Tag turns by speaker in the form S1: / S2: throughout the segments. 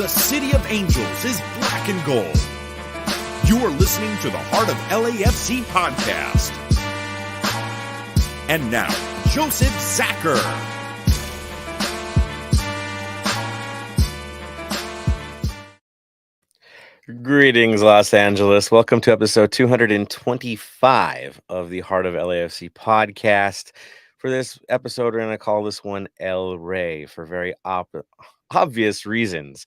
S1: The city of angels is black and gold. You are listening to the Heart of LAFC Podcast. And now, Joseph Zacher.
S2: Greetings, Los Angeles. Welcome to episode 225 of the Heart of LAFC Podcast. For this episode, we're going to call this one El Rey for very obvious reasons.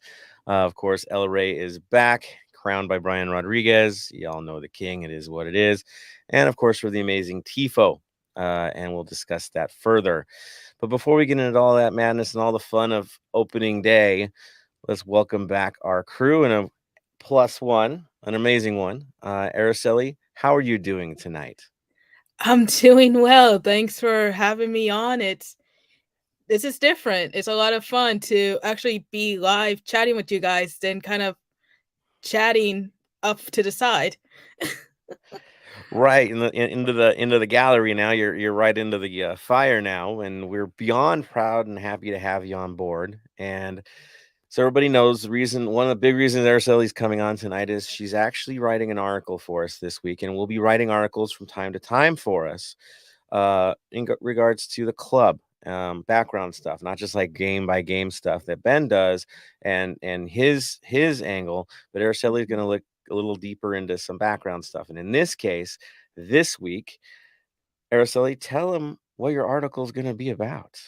S2: Of course, El Rey is back, crowned by Brian Rodriguez. Y'all know the king. It is what it is. And, of course, for the amazing Tifo. And we'll discuss that further. But before we get into all that madness and all the fun of opening day, let's welcome back our crew and a plus one, an amazing one. Araceli, how are you doing tonight?
S3: I'm doing well. Thanks for having me on. This is different. It's a lot of fun to actually be live chatting with you guys than kind of chatting up to the side.
S2: Right into the gallery now. You're right into the fire now, and we're beyond proud and happy to have you on board. And so everybody knows the reason. One of the big reasons Araceli's coming on tonight is she's actually writing an article for us this week, and we'll be writing articles from time to time for us in regards to the club, background stuff, not just like game by game stuff that Ben does and his angle, but Araceli is going to look a little deeper into some background stuff. And in this case, this week, Araceli, tell him what your article is going to be about.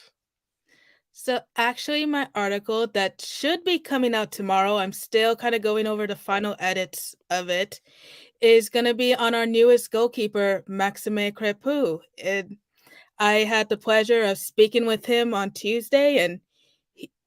S3: So actually, my article that should be coming out tomorrow, I'm still kind of going over the final edits of it, is going to be on our newest goalkeeper, Maxime Crepeau. I had the pleasure of speaking with him on Tuesday, and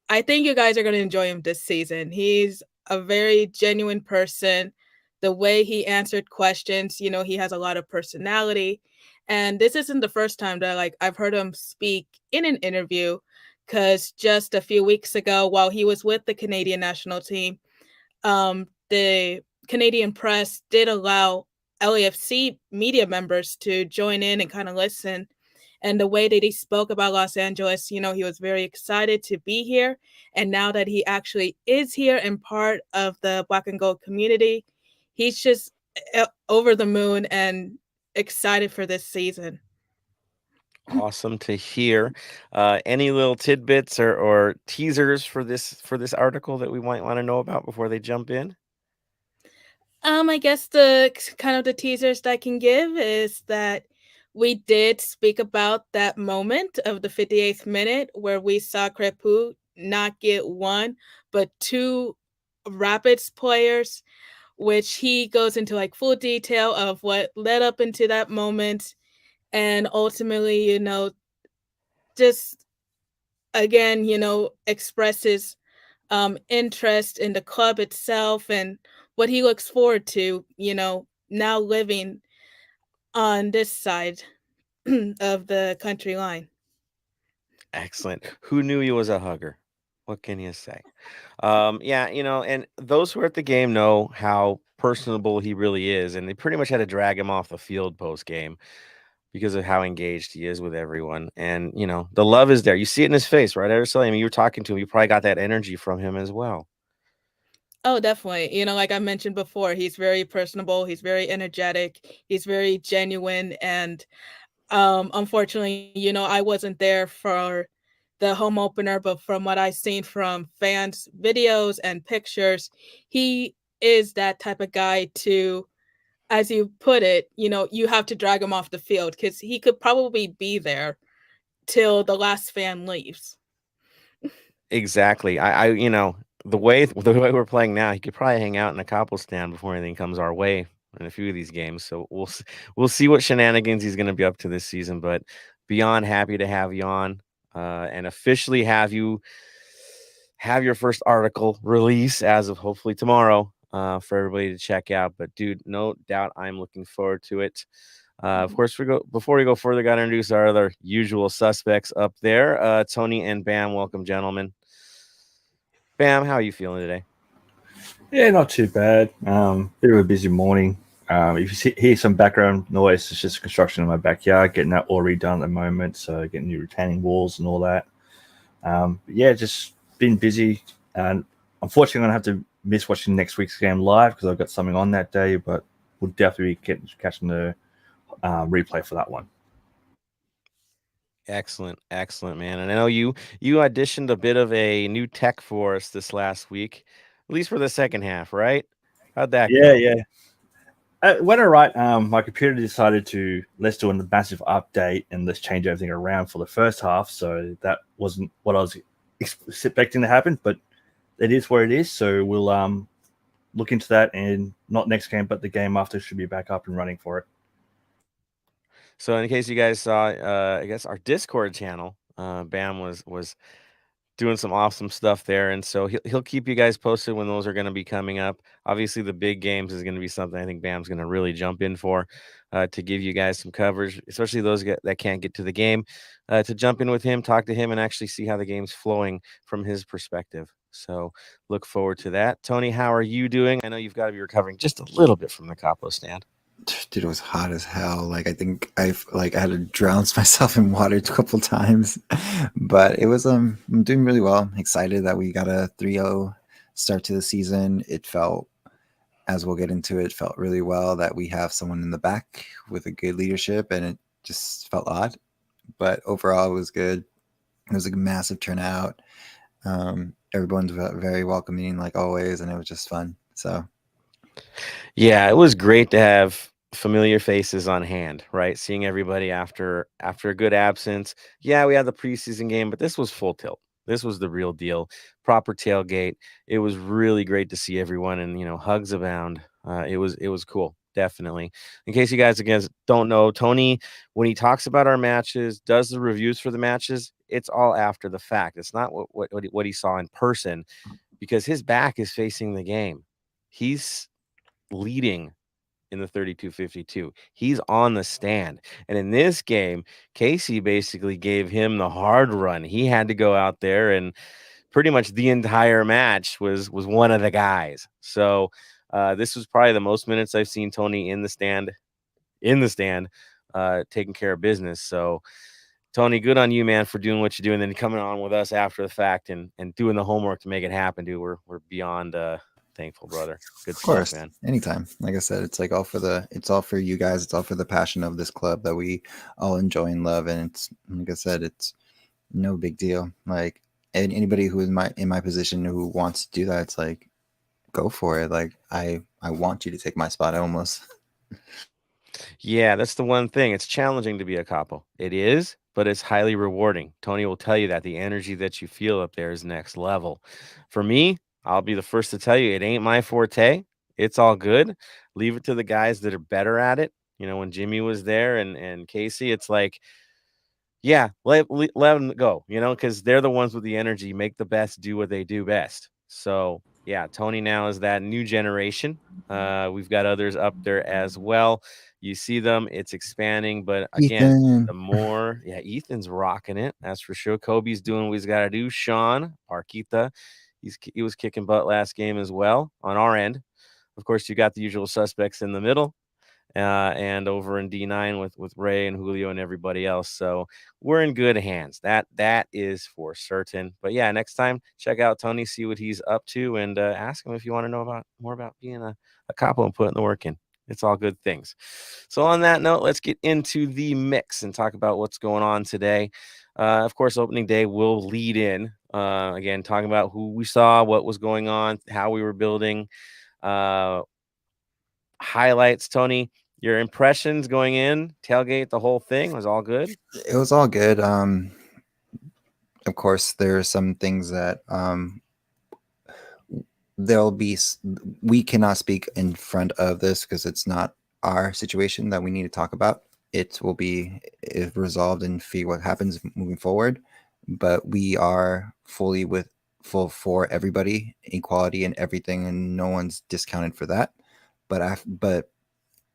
S3: I think you guys are going to enjoy him this season. He's a very genuine person. The way he answered questions, he has a lot of personality. And this isn't the first time that I've heard him speak in an interview, because just a few weeks ago, while he was with the Canadian national team, the Canadian press did allow LAFC media members to join in and kind of listen. And the way that he spoke about Los Angeles, he was very excited to be here. And now that he actually is here and part of the Black and Gold community, he's just over the moon and excited for this season.
S2: Awesome to hear. Any little tidbits or teasers for this article that we might want to know about before they jump in?
S3: I guess the kind of the teasers that I can give is that we did speak about that moment of the 58th minute where we saw Crepeau not get one, but two Rapids players, which he goes into full detail of what led up into that moment. And ultimately, just again, expresses interest in the club itself and what he looks forward to, now living on this side of the country line.
S2: Excellent. Who knew he was a hugger? What can you say? And those who are at the game know how personable he really is, and they pretty much had to drag him off the field post game because of how engaged he is with everyone. And, the love is there. You see it in his face, right, Araceli? I mean, you were talking to him. You probably got that energy from him as well.
S3: Oh, definitely. Like I mentioned before, he's very personable. He's very energetic. He's very genuine. And unfortunately, I wasn't there for the home opener, but from what I've seen from fans' videos and pictures, he is that type of guy to, as you put it, you have to drag him off the field because he could probably be there till the last fan leaves.
S2: Exactly. The way we're playing now, he could probably hang out in a couple stand before anything comes our way in a few of these games. So we'll see what shenanigans he's going to be up to this season. But beyond happy to have you on and officially have you have your first article release as of hopefully tomorrow. For everybody to check out. But dude, no doubt I'm looking forward to it. Of course, before we go further, got to introduce our other usual suspects up there. Tony and Bam, welcome, gentlemen. Bam, how are you feeling today?
S4: Yeah, not too bad. Bit of a busy morning. If you hear some background noise, it's just construction in my backyard, getting that all redone at the moment. So getting new retaining walls and all that. Just been busy. And unfortunately, I'm going to have to miss watching next week's game live because I've got something on that day, but we'll definitely be catching the replay for that one.
S2: Excellent, man. And I know you auditioned a bit of a new tech for us this last week, at least for the second half, right? How'd that go?
S4: Yeah. It went all right. My computer decided let's do a massive update and let's change everything around for the first half. So that wasn't what I was expecting to happen, but it is what it is. So we'll look into that, and not next game, but the game after should be back up and running for it.
S2: So in case you guys saw, I guess our Discord channel, Bam was doing some awesome stuff there, and so he'll keep you guys posted when those are going to be coming up. Obviously, the big games is going to be something I think Bam's going to really jump in for, to give you guys some coverage, especially those that can't get to the game, to jump in with him, talk to him, and actually see how the game's flowing from his perspective. So look forward to that. Tony, how are you doing? I know you've got to be recovering just a little bit from the capo stand.
S5: Dude, it was hot as hell. Like, I think I had to drown myself in water a couple times, but it was I'm doing really well. Excited that we got a 3-0 start to the season. It felt, as we'll get into it, felt really well that we have someone in the back with a good leadership, and it just felt odd, but overall it was good. It was a massive turnout. Everyone's very welcoming, like always, and it was just fun. So
S2: yeah, it was great to have familiar faces on hand, right? Seeing everybody after a good absence. Yeah, we had the preseason game, but this was full tilt. This was the real deal. Proper tailgate. It was really great to see everyone, and hugs abound. It was cool, definitely. In case you guys don't know, Tony, when he talks about our matches, does the reviews for the matches, it's all after the fact. It's not what he saw in person, because his back is facing the game. He's leading in the 32-52. He's on the stand. And in this game, Casey basically gave him the hard run. He had to go out there, and pretty much the entire match was one of the guys. So this was probably the most minutes I've seen Tony in the stand, taking care of business. So Tony, good on you, man, for doing what you do, and then coming on with us after the fact and doing the homework to make it happen, dude. We're beyond thankful, brother. Good
S5: of course,
S2: stuff, man.
S5: Anytime. Like I said, it's all for you guys. It's all for the passion of this club that we all enjoy and love. And it's, like I said, it's no big deal. Like, anybody who is in my position who wants to do that, it's like, go for it. Like, I want you to take my spot almost.
S2: Yeah, that's the one thing. It's challenging to be a capo. It is, but it's highly rewarding. Tony will tell you that the energy that you feel up there is next level. For me, I'll be the first to tell you, it ain't my forte. It's all good. Leave it to the guys that are better at it. When Jimmy was there and Casey, it's like, yeah, let them go, because they're the ones with the energy, make the best, do what they do best. So, yeah, Tony now is that new generation. We've got others up there as well. You see them, it's expanding, but again, Ethan's rocking it. That's for sure. Kobe's doing what he's got to do. Sean Parquita, he was kicking butt last game as well on our end. Of course, you got the usual suspects in the middle, and over in D9 with Ray and Julio and everybody else. So we're in good hands. That is for certain. But yeah, next time, check out Tony, see what he's up to, and ask him if you want to know more about being a capo and putting the work in. It's all good things. So on that note, let's get into the mix and talk about what's going on today. Of course, opening day will lead in, again, talking about who we saw, what was going on, how we were building, highlights. Tony, your impressions going in, tailgate, the whole thing was all good?
S5: It was all good. Of course, there are some things that we cannot speak in front of this because it's not our situation that we need to talk about. It will be resolved and figure what happens moving forward. But we are full for everybody, equality and everything, and no one's discounted for that. But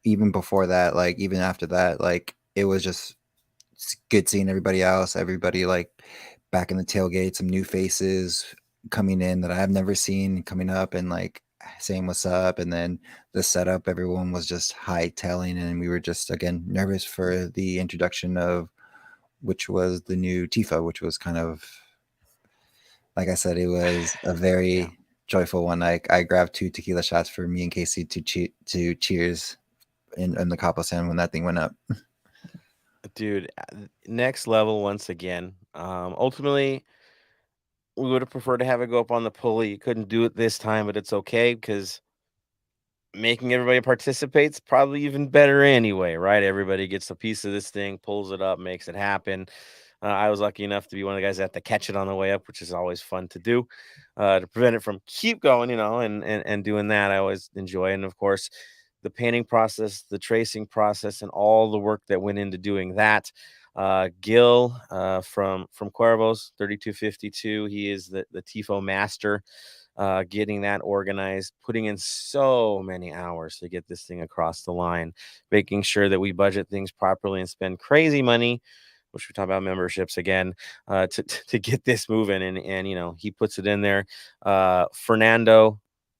S5: even before that, like even after that, like it was just good seeing everybody like back in the tailgate, some new faces coming in that I've never seen coming up and like saying what's up. And then the setup, everyone was just hightailing, and we were just again nervous for the introduction of which was the new Tifa, which was kind of, like I said, it was a very joyful one. I grabbed 2 tequila shots for me and Casey to cheers in the Capo San when that thing went up.
S2: Dude, next level once again. Ultimately, we would have preferred to have it go up on the pulley. You couldn't do it this time, but it's okay because making everybody participate's probably even better anyway, right? Everybody gets a piece of this thing, pulls it up, makes it happen. I was lucky enough to be one of the guys that had to catch it on the way up, which is always fun to do, to prevent it from keep going, and doing that. I always enjoy. And of course, the painting process, the tracing process, and all the work that went into doing that. Gil from Cuervos 3252, he is the TIFO master. Getting that organized, putting in so many hours to get this thing across the line, making sure that we budget things properly and spend crazy money, which we talk about memberships again, to get this moving. And he puts it in there. Fernando,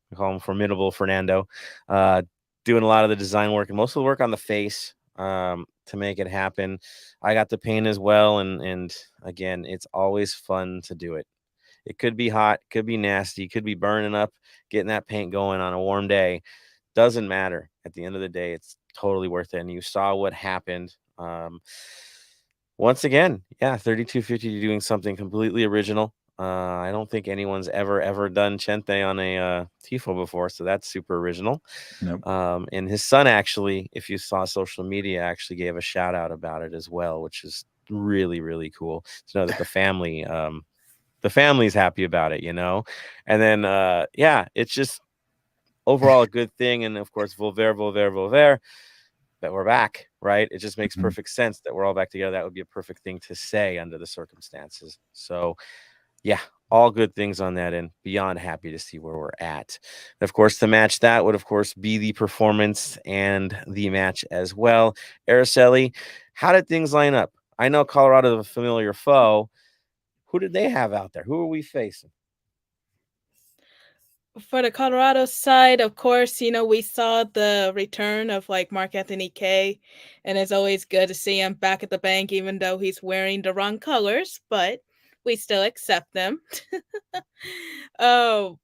S2: we call him Formidable Fernando, doing a lot of the design work and most of the work on the face to make it happen. I got the paint as well. And again, it's always fun to do it. It could be hot, could be nasty, could be burning up, getting that paint going on a warm day. Doesn't matter. At the end of the day, it's totally worth it. And you saw what happened. Once again, 3250 doing something completely original. I don't think anyone's ever done Chente on a Tifo before, so that's super original.
S5: Nope.
S2: And his son actually, if you saw social media, actually gave a shout out about it as well, which is really, really cool to know that the family's happy about it, and then it's just overall a good thing. And of course, Volver, that we're back, right? It just makes perfect sense that we're all back together. That would be a perfect thing to say under the circumstances. So all good things on that end. Beyond happy to see where we're at. And of course, to match that would of course be the performance and the match as well. Araceli, how did things line up? I know Colorado is a familiar foe. Who did they have out there? Who are we facing?
S3: For the Colorado side, of course, we saw the return of Mark Anthony K, and it's always good to see him back at the bank, even though he's wearing the wrong colors, but we still accept them. It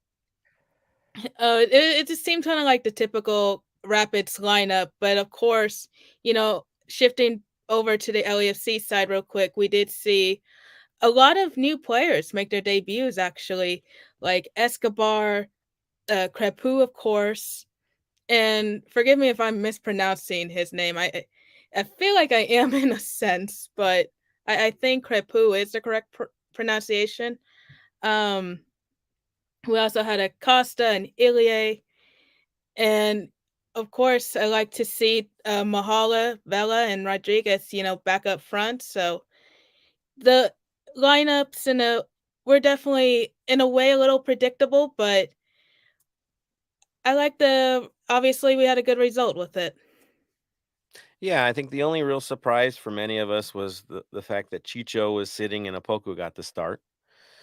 S3: just seemed kind of like the typical Rapids lineup, but of course, shifting over to the LAFC side real quick, we did see a lot of new players make their debuts, actually, like Escobar, Crepu, of course, and forgive me if I'm mispronouncing his name. I feel like I am in a sense, but I think Crepu is the correct pronunciation. We also had Acosta and Ilie, and of course, I like to see Mahala, Vela, and Rodriguez, back up front. So the lineups were definitely in a way a little predictable, but obviously we had a good result with it.
S2: Yeah, I think the only real surprise for many of us was the fact that Chicho was sitting and Apoku got the start.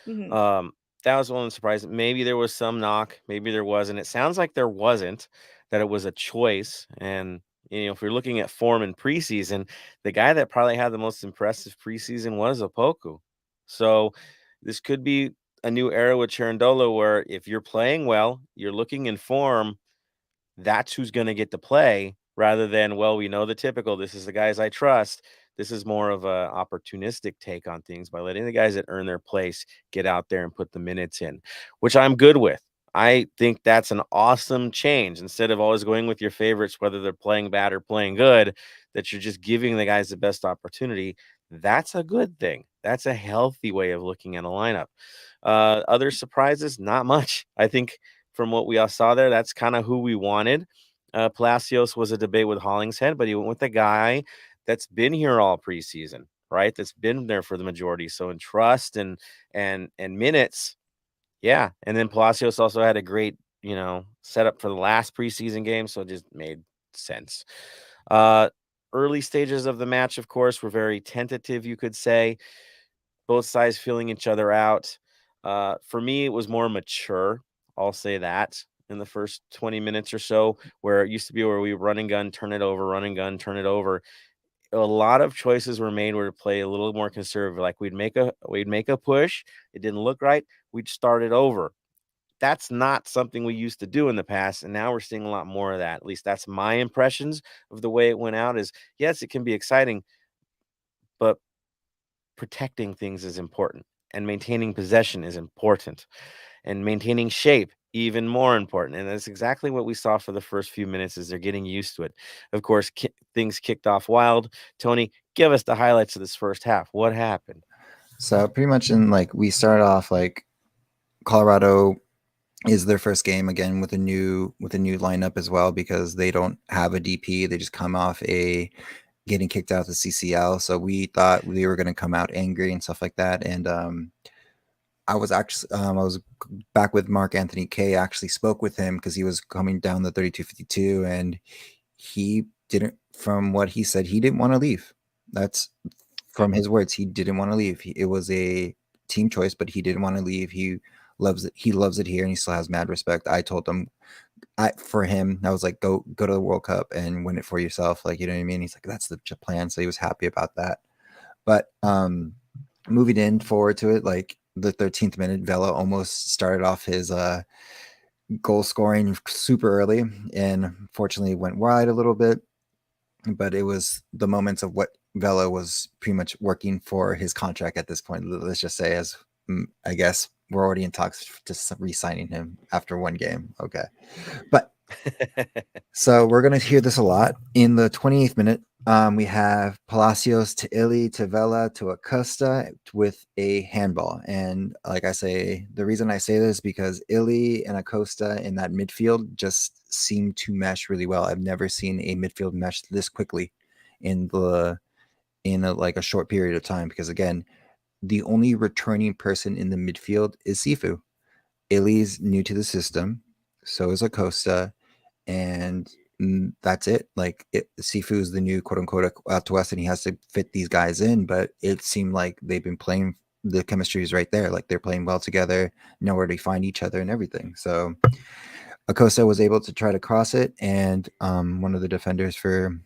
S3: Mm-hmm.
S2: That was one of the surprises. Maybe there was some knock, maybe there wasn't. It sounds like there wasn't, that it was a choice. And if you're looking at form in preseason, the guy that probably had the most impressive preseason was Apoku. So this could be a new era with Cherundolo, where if you're playing well, you're looking in form, that's who's going to get to play, rather than, well, we know the typical, this is the guys I trust. This is more of a opportunistic take on things by letting the guys that earn their place get out there and put the minutes in, which I'm good with. I think that's an awesome change. Instead of always going with your favorites, whether they're playing bad or playing good, that you're just giving the guys the best opportunity. That's a good thing. That's a healthy way of looking at a lineup. Other surprises, not much. I think from what we all saw there, that's kind of who we wanted. Palacios was a debate with Hollingshead, but he went with a guy that's been here all preseason, right? That's been there for the majority. So in trust and minutes, yeah. And then Palacios also had a great, setup for the last preseason game, so it just made sense. Early stages of the match, of course, were very tentative, you could say. Both sides feeling each other out. For me, it was more mature. I'll say that in the first 20 minutes or so, where it used to be where we run and gun, turn it over, run and gun, turn it over. A lot of choices were made where to play a little more conservative. Like we'd make a push, it didn't look right, we'd start it over. that's not something we used to do in the past, and now we're seeing a lot more of that. At least that's my impressions of the way it went out. Is yes, it can be exciting, but protecting things is important, and maintaining possession is important, and maintaining shape even more important. And that's exactly what we saw for the first few minutes as they're getting used to it. Of course, things kicked off wild. Tony, give us the highlights of this first half. What happened?
S5: So pretty much we started off Colorado is their first game again with a new lineup as well, because they don't have a DP. They just come off getting kicked out of the CCL. So we thought we were going to come out angry and stuff like that. And I was back with Mark Anthony K. Actually spoke with him because he was coming down the 32-52, and he didn't. From what he said, he didn't want to leave. That's from his words. He didn't want to leave. It was a team choice, but he didn't want to leave. He loves it. He loves it here, and he still has mad respect. I told him, for him, I was like, go to the World Cup and win it for yourself. Like, you know what I mean? He's like, that's the plan. So he was happy about that. But moving in forward to it, like the 13th minute, Vela almost started off his goal scoring super early, and fortunately went wide a little bit. But it was the moments of what Vela was pretty much working for his contract at this point. Let's just say, as I guess we're already in talks to re-signing him after one game. Okay. But so we're going to hear this a lot. In the 28th minute, we have Palacios to Illy to Vela to Acosta with a handball. And like I say, the reason I say this is because Illy and Acosta in that midfield just seem to mesh really well. I've never seen a midfield mesh this quickly in a short period of time, because again, the only returning person in the midfield is Sifu. Illy's new to the system, so is Acosta, and that's it. Sifu is the new quote unquote out to us, and he has to fit these guys in. But it seemed like they've been playing. The chemistry is right there. Like, they're playing well together, know where to find each other and everything. So Acosta was able to try to cross it, and one of the defenders for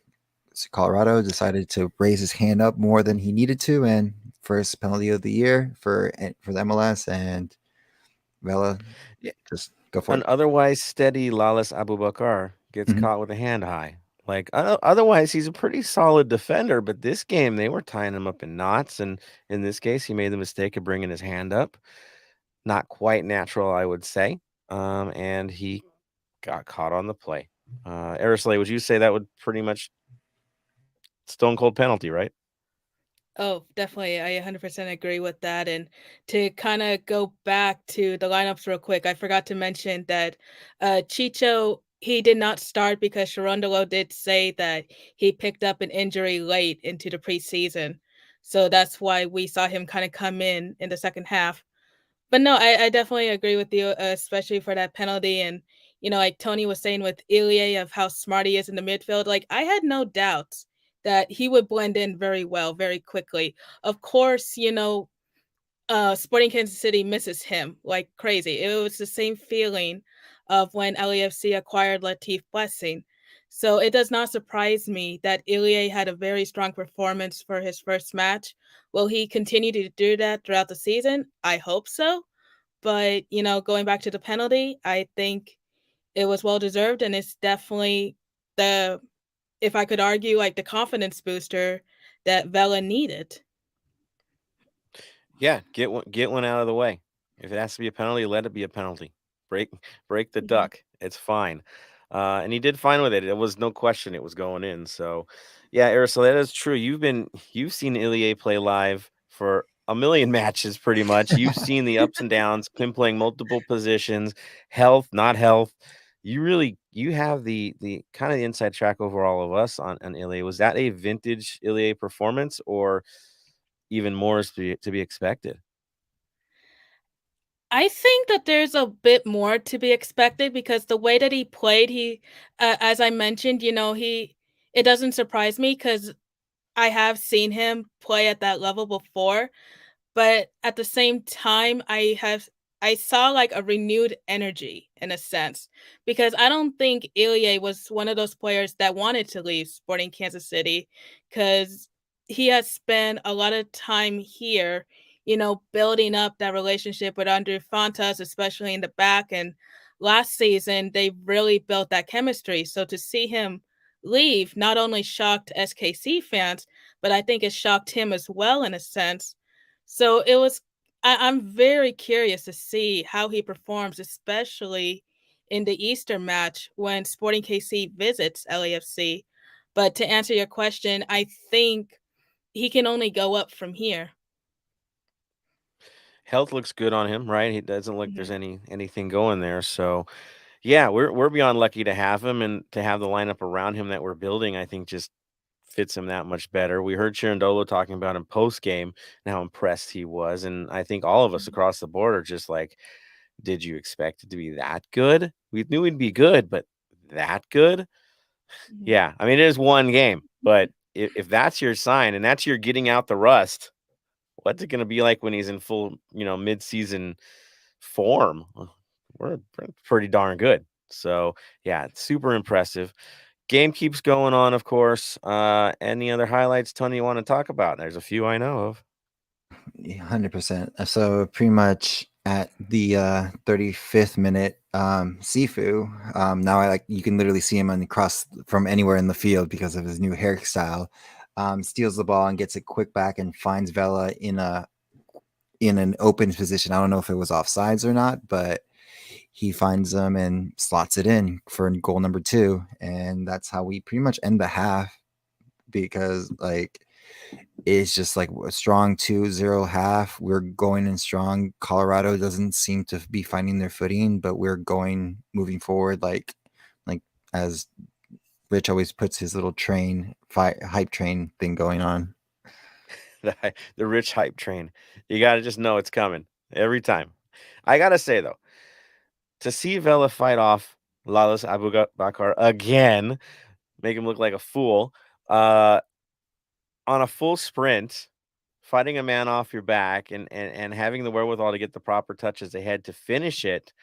S5: Colorado decided to raise his hand up more than he needed to, and first penalty of the year for the MLS, and Vela, just go for
S2: An
S5: it.
S2: otherwise steady Lalas Abubakar gets caught with a hand high. Like, otherwise, he's a pretty solid defender, but this game, they were tying him up in knots, and in this case, he made the mistake of bringing his hand up. Not quite natural, I would say, and he got caught on the play. Arisley, would you say that would pretty much stone cold penalty, right?
S3: Oh, definitely. I 100% agree with that. And to kind of go back to the lineups real quick, I forgot to mention that Chicho, he did not start because Sharondolo did say that he picked up an injury late into the preseason. So that's why we saw him kind of come in the second half. But no, I definitely agree with you, especially for that penalty. And, like Tony was saying with Ilie of how smart he is in the midfield, like, I had no doubts that he would blend in very well, very quickly. Of course, Sporting Kansas City misses him like crazy. It was the same feeling of when LAFC acquired Latif Blessing. So it does not surprise me that Ilie had a very strong performance for his first match. Will he continue to do that throughout the season? I hope so. But, going back to the penalty, I think it was well deserved, and it's definitely if I could argue, like, the confidence booster that Vela needed.
S2: Yeah, get one out of the way. If it has to be a penalty, let it be a penalty. Break the
S3: Mhm.
S2: duck. It's fine. And he did fine with it. It was no question it was going in. So, yeah, Aristotle, that is true. You've seen Ilie play live for a million matches, pretty much. You've seen the ups and downs, him playing multiple positions, health, not health. You have the kind of the inside track over all of us on Ilie. Was that a vintage Ilie performance, or even more is to be expected?
S3: I think that there's a bit more to be expected because the way that he played, as I mentioned, it doesn't surprise me because I have seen him play at that level before. But at the same time, I saw like a renewed energy in a sense, because I don't think Ilie was one of those players that wanted to leave Sporting Kansas City, because he has spent a lot of time here. building up that relationship with Andre Fontas, especially in the back. And last season, they really built that chemistry. So to see him leave not only shocked SKC fans, but I think it shocked him as well in a sense. So I'm very curious to see how he performs, especially in the Easter match when Sporting KC visits LAFC. But to answer your question, I think he can only go up from here.
S2: Health looks good on him, right? He doesn't look there's
S3: Mhm.
S2: anything going there. So yeah, we're beyond lucky to have him and to have the lineup around him that we're building. I think just fits him that much better. We heard Chirandolo talking about him post game and how impressed he was, and I think all of us across the board are just like, did you expect it to be that good? We knew he'd be good, but that good? Yeah, I mean it is one game, but if that's your sign and that's your getting out the rust, what's it going to be like when he's in full, mid-season form? We're pretty darn good. So yeah, it's super impressive. Game keeps going on, of course. Any other highlights, Tony, you want to talk about? There's a few I know of.
S5: 100%. So pretty much at the 35th minute, Sifu, now you can literally see him across from anywhere in the field because of his new hairstyle. Steals the ball and gets it quick back and finds Vela in an open position. I don't know if it was offsides or not, but he finds them and slots it in for goal number 2, and that's how we pretty much end the half, because it's just like a strong 2-0 half. We're going in strong. Colorado doesn't seem to be finding their footing, but we're moving forward like as Rich always puts his little hype train thing going on.
S2: The Rich hype train. You got to just know it's coming every time. I got to say, though, to see Vela fight off Lalas Abubakar again, make him look like a fool, on a full sprint, fighting a man off your back and having the wherewithal to get the proper touches ahead to finish it,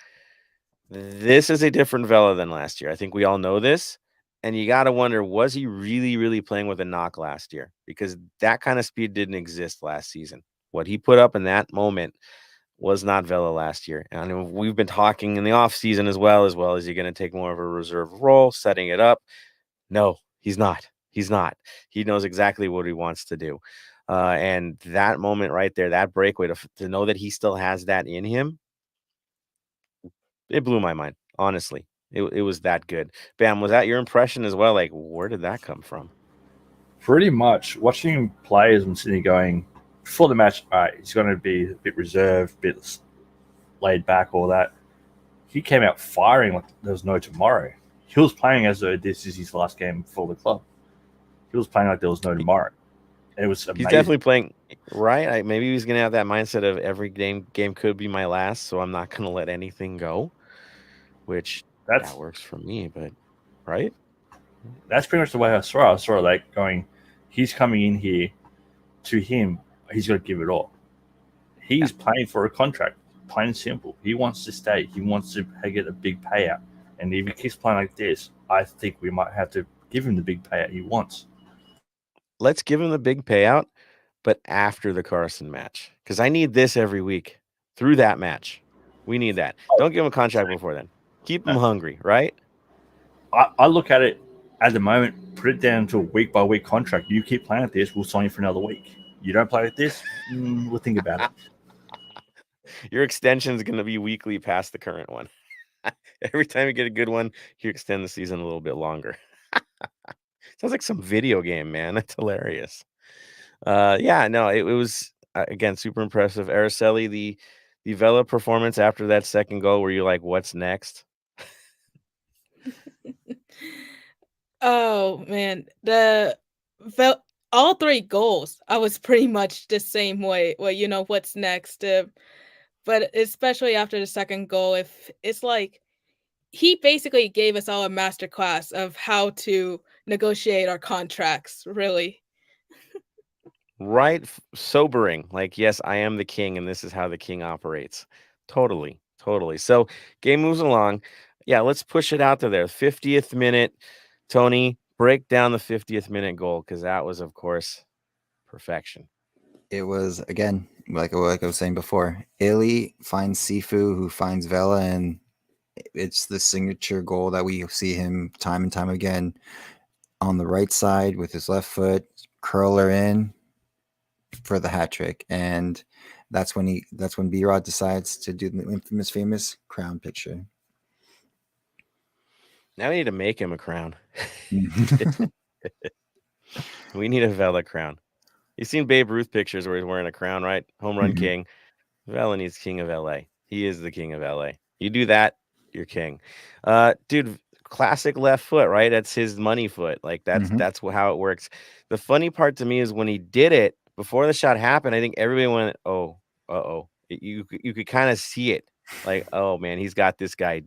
S2: this is a different Vela than last year. I think we all know this. And you got to wonder, was he really, really playing with a knock last year? Because that kind of speed didn't exist last season. What he put up in that moment was not Vela last year. And I know we've been talking in the offseason as well. Is he going to take more of a reserve role, setting it up? No, he's not. He's not. He knows exactly what he wants to do. And that moment right there, that breakaway, to know that he still has that in him, it blew my mind, honestly. It was that good. Bam, was that your impression as well? Like, where did that come from?
S4: Pretty much. Watching him play as I'm sitting going, before the match, all right, he's going to be a bit reserved, a bit laid back, all that. He came out firing like there was no tomorrow. He was playing as though this is his last game for the club. He was playing like there was no tomorrow. It was amazing.
S2: He's definitely playing right. Maybe he's going to have that mindset of every game could be my last, so I'm not going to let anything go, which that works for me. But right,
S4: that's pretty much the way I saw it. I saw it like going, he's coming in here. To him, he's got to give it all. He's playing for a contract, plain and simple. He wants to stay. He wants to get a big payout. And if he keeps playing like this, I think we might have to give him the big payout he wants.
S2: Let's give him the big payout, but after the Carson match, because I need this every week through that match. We need that. Don't give him a contract before then. Keep him hungry, right?
S4: I look at it at the moment, put it down to a week-by-week contract. You keep playing like this, we'll sign you for another week. You don't play like this, we'll think about it.
S2: Your extension is going to be weekly past the current one. Every time you get a good one, you extend the season a little bit longer. Sounds like some video game, man. That's hilarious. It was, again, super impressive. Araceli, the Vela performance after that second goal, were you like, what's next?
S3: Oh man, all 3 goals, I was pretty much the same way. Well, what's next? But especially after the second goal, if it's like he basically gave us all a masterclass of how to negotiate our contracts, really.
S2: Right? Sobering. Like, yes, I am the king, and this is how the king operates. Totally. So, game moves along. Yeah, let's push it out to there. 50th minute. Tony, break down the 50th minute goal, because that was, of course, perfection.
S5: It was, again, like I was saying before, Illy finds Sifu, who finds Vela, and it's the signature goal that we see him time and time again on the right side with his left foot, curler in for the hat trick. And that's when B-Rod decides to do the infamous famous crown picture.
S2: Now we need to make him a crown. We need a Vela crown. You've seen Babe Ruth pictures where he's wearing a crown, right? Home run king. Vela needs king of LA. He is the king of LA. You do that, you're king. Dude, classic left foot, right? That's his money foot. Like that's how it works. The funny part to me is when he did it before the shot happened, I think everybody went, "Oh, uh-oh." You could kind of see it. Like, "Oh man, he's got this guy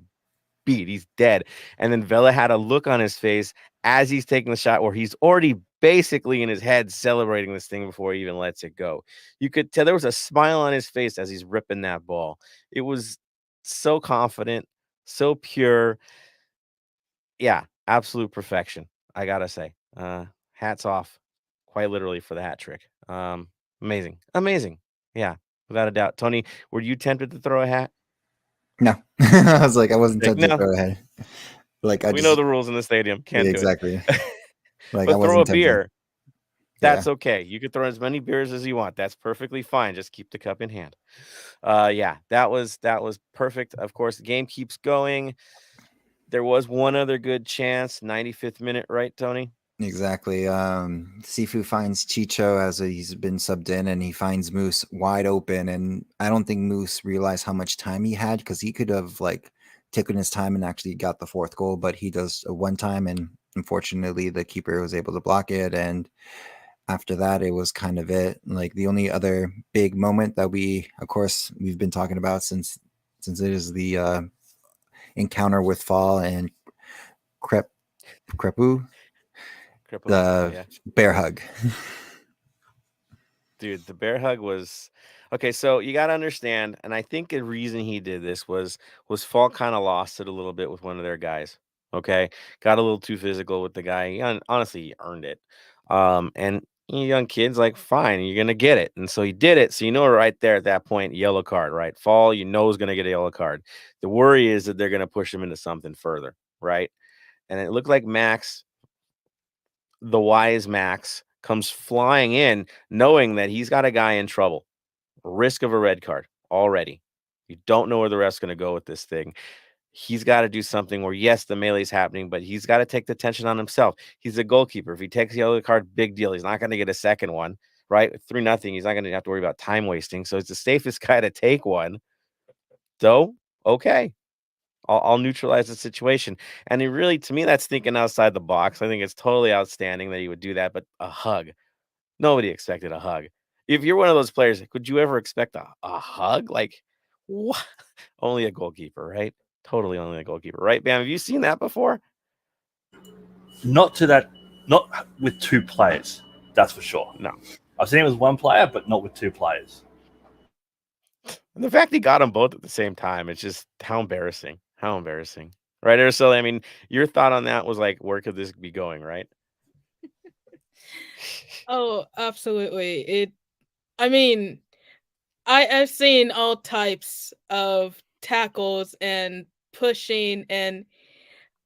S2: beat. He's dead." And then Vela had a look on his face as he's taking the shot where he's already basically in his head celebrating this thing before he even lets it go. You could tell there was a smile on his face as he's ripping that ball. It was so confident, so pure. Yeah, absolute perfection. I gotta say, hats off, quite literally, for the hat trick. Amazing. Yeah, without a doubt. Tony, were you tempted to throw a hat?
S5: No, I was like, I wasn't
S2: Like,
S5: tempted to
S2: no.
S5: throw ahead. Like
S2: We know the rules in the stadium. Can't
S5: exactly.
S2: do it.
S5: Like,
S2: but
S5: I
S2: throw a
S5: wasn't tempted.
S2: beer. That's okay. You can throw as many beers as you want. That's perfectly fine. Just keep the cup in hand. Yeah, that was perfect. Of course, the game keeps going. There was one other good chance, 95th minute, right, Tony?
S5: Exactly. Sifu finds Chicho as he's been subbed in, and he finds Moose wide open. And I don't think Moose realized how much time he had, because he could have like taken his time and actually got the fourth goal, but he does a one time, and unfortunately the keeper was able to block it. And after that, it was kind of it. Like the only other big moment that we've been talking about since it is the encounter with Fall and Crepu. The bear hug.
S2: Dude, the bear hug was okay. So you got to understand, and I think the reason he did this was Fall kind of lost it a little bit with one of their guys. Okay, got a little too physical with the guy. Honestly, he earned it. And young kids, like, fine, you're gonna get it, and so he did it. So right there at that point, yellow card, right? Fall, is gonna get a yellow card. The worry is that they're gonna push him into something further, right? And it looked like Max, the wise Max, comes flying in knowing that he's got a guy in trouble. Risk of a red card already. You don't know where the ref's going to go with this thing. He's got to do something where, yes, the melee's happening, but he's got to take the tension on himself. He's a goalkeeper. If he takes the yellow card, big deal. He's not going to get a second one, right? 3-0. He's not going to have to worry about time wasting. So it's the safest guy to take one. So, okay. I'll neutralize the situation. And he really, to me, that's thinking outside the box. I think it's totally outstanding that he would do that. But a hug, nobody expected a hug. If you're one of those players, could you ever expect a hug? Like, what? Only a goalkeeper, right? Totally only a goalkeeper, right, Bam? Have you seen that before?
S4: Not with two players. That's for sure.
S2: No.
S4: I've seen it with one player, but not with two players.
S2: And the fact he got them both at the same time, it's just how embarrassing. How embarrassing. Right, Ursula? I mean, your thought on that was like, where could this be going, right?
S3: Oh, absolutely. I've seen all types of tackles and pushing, and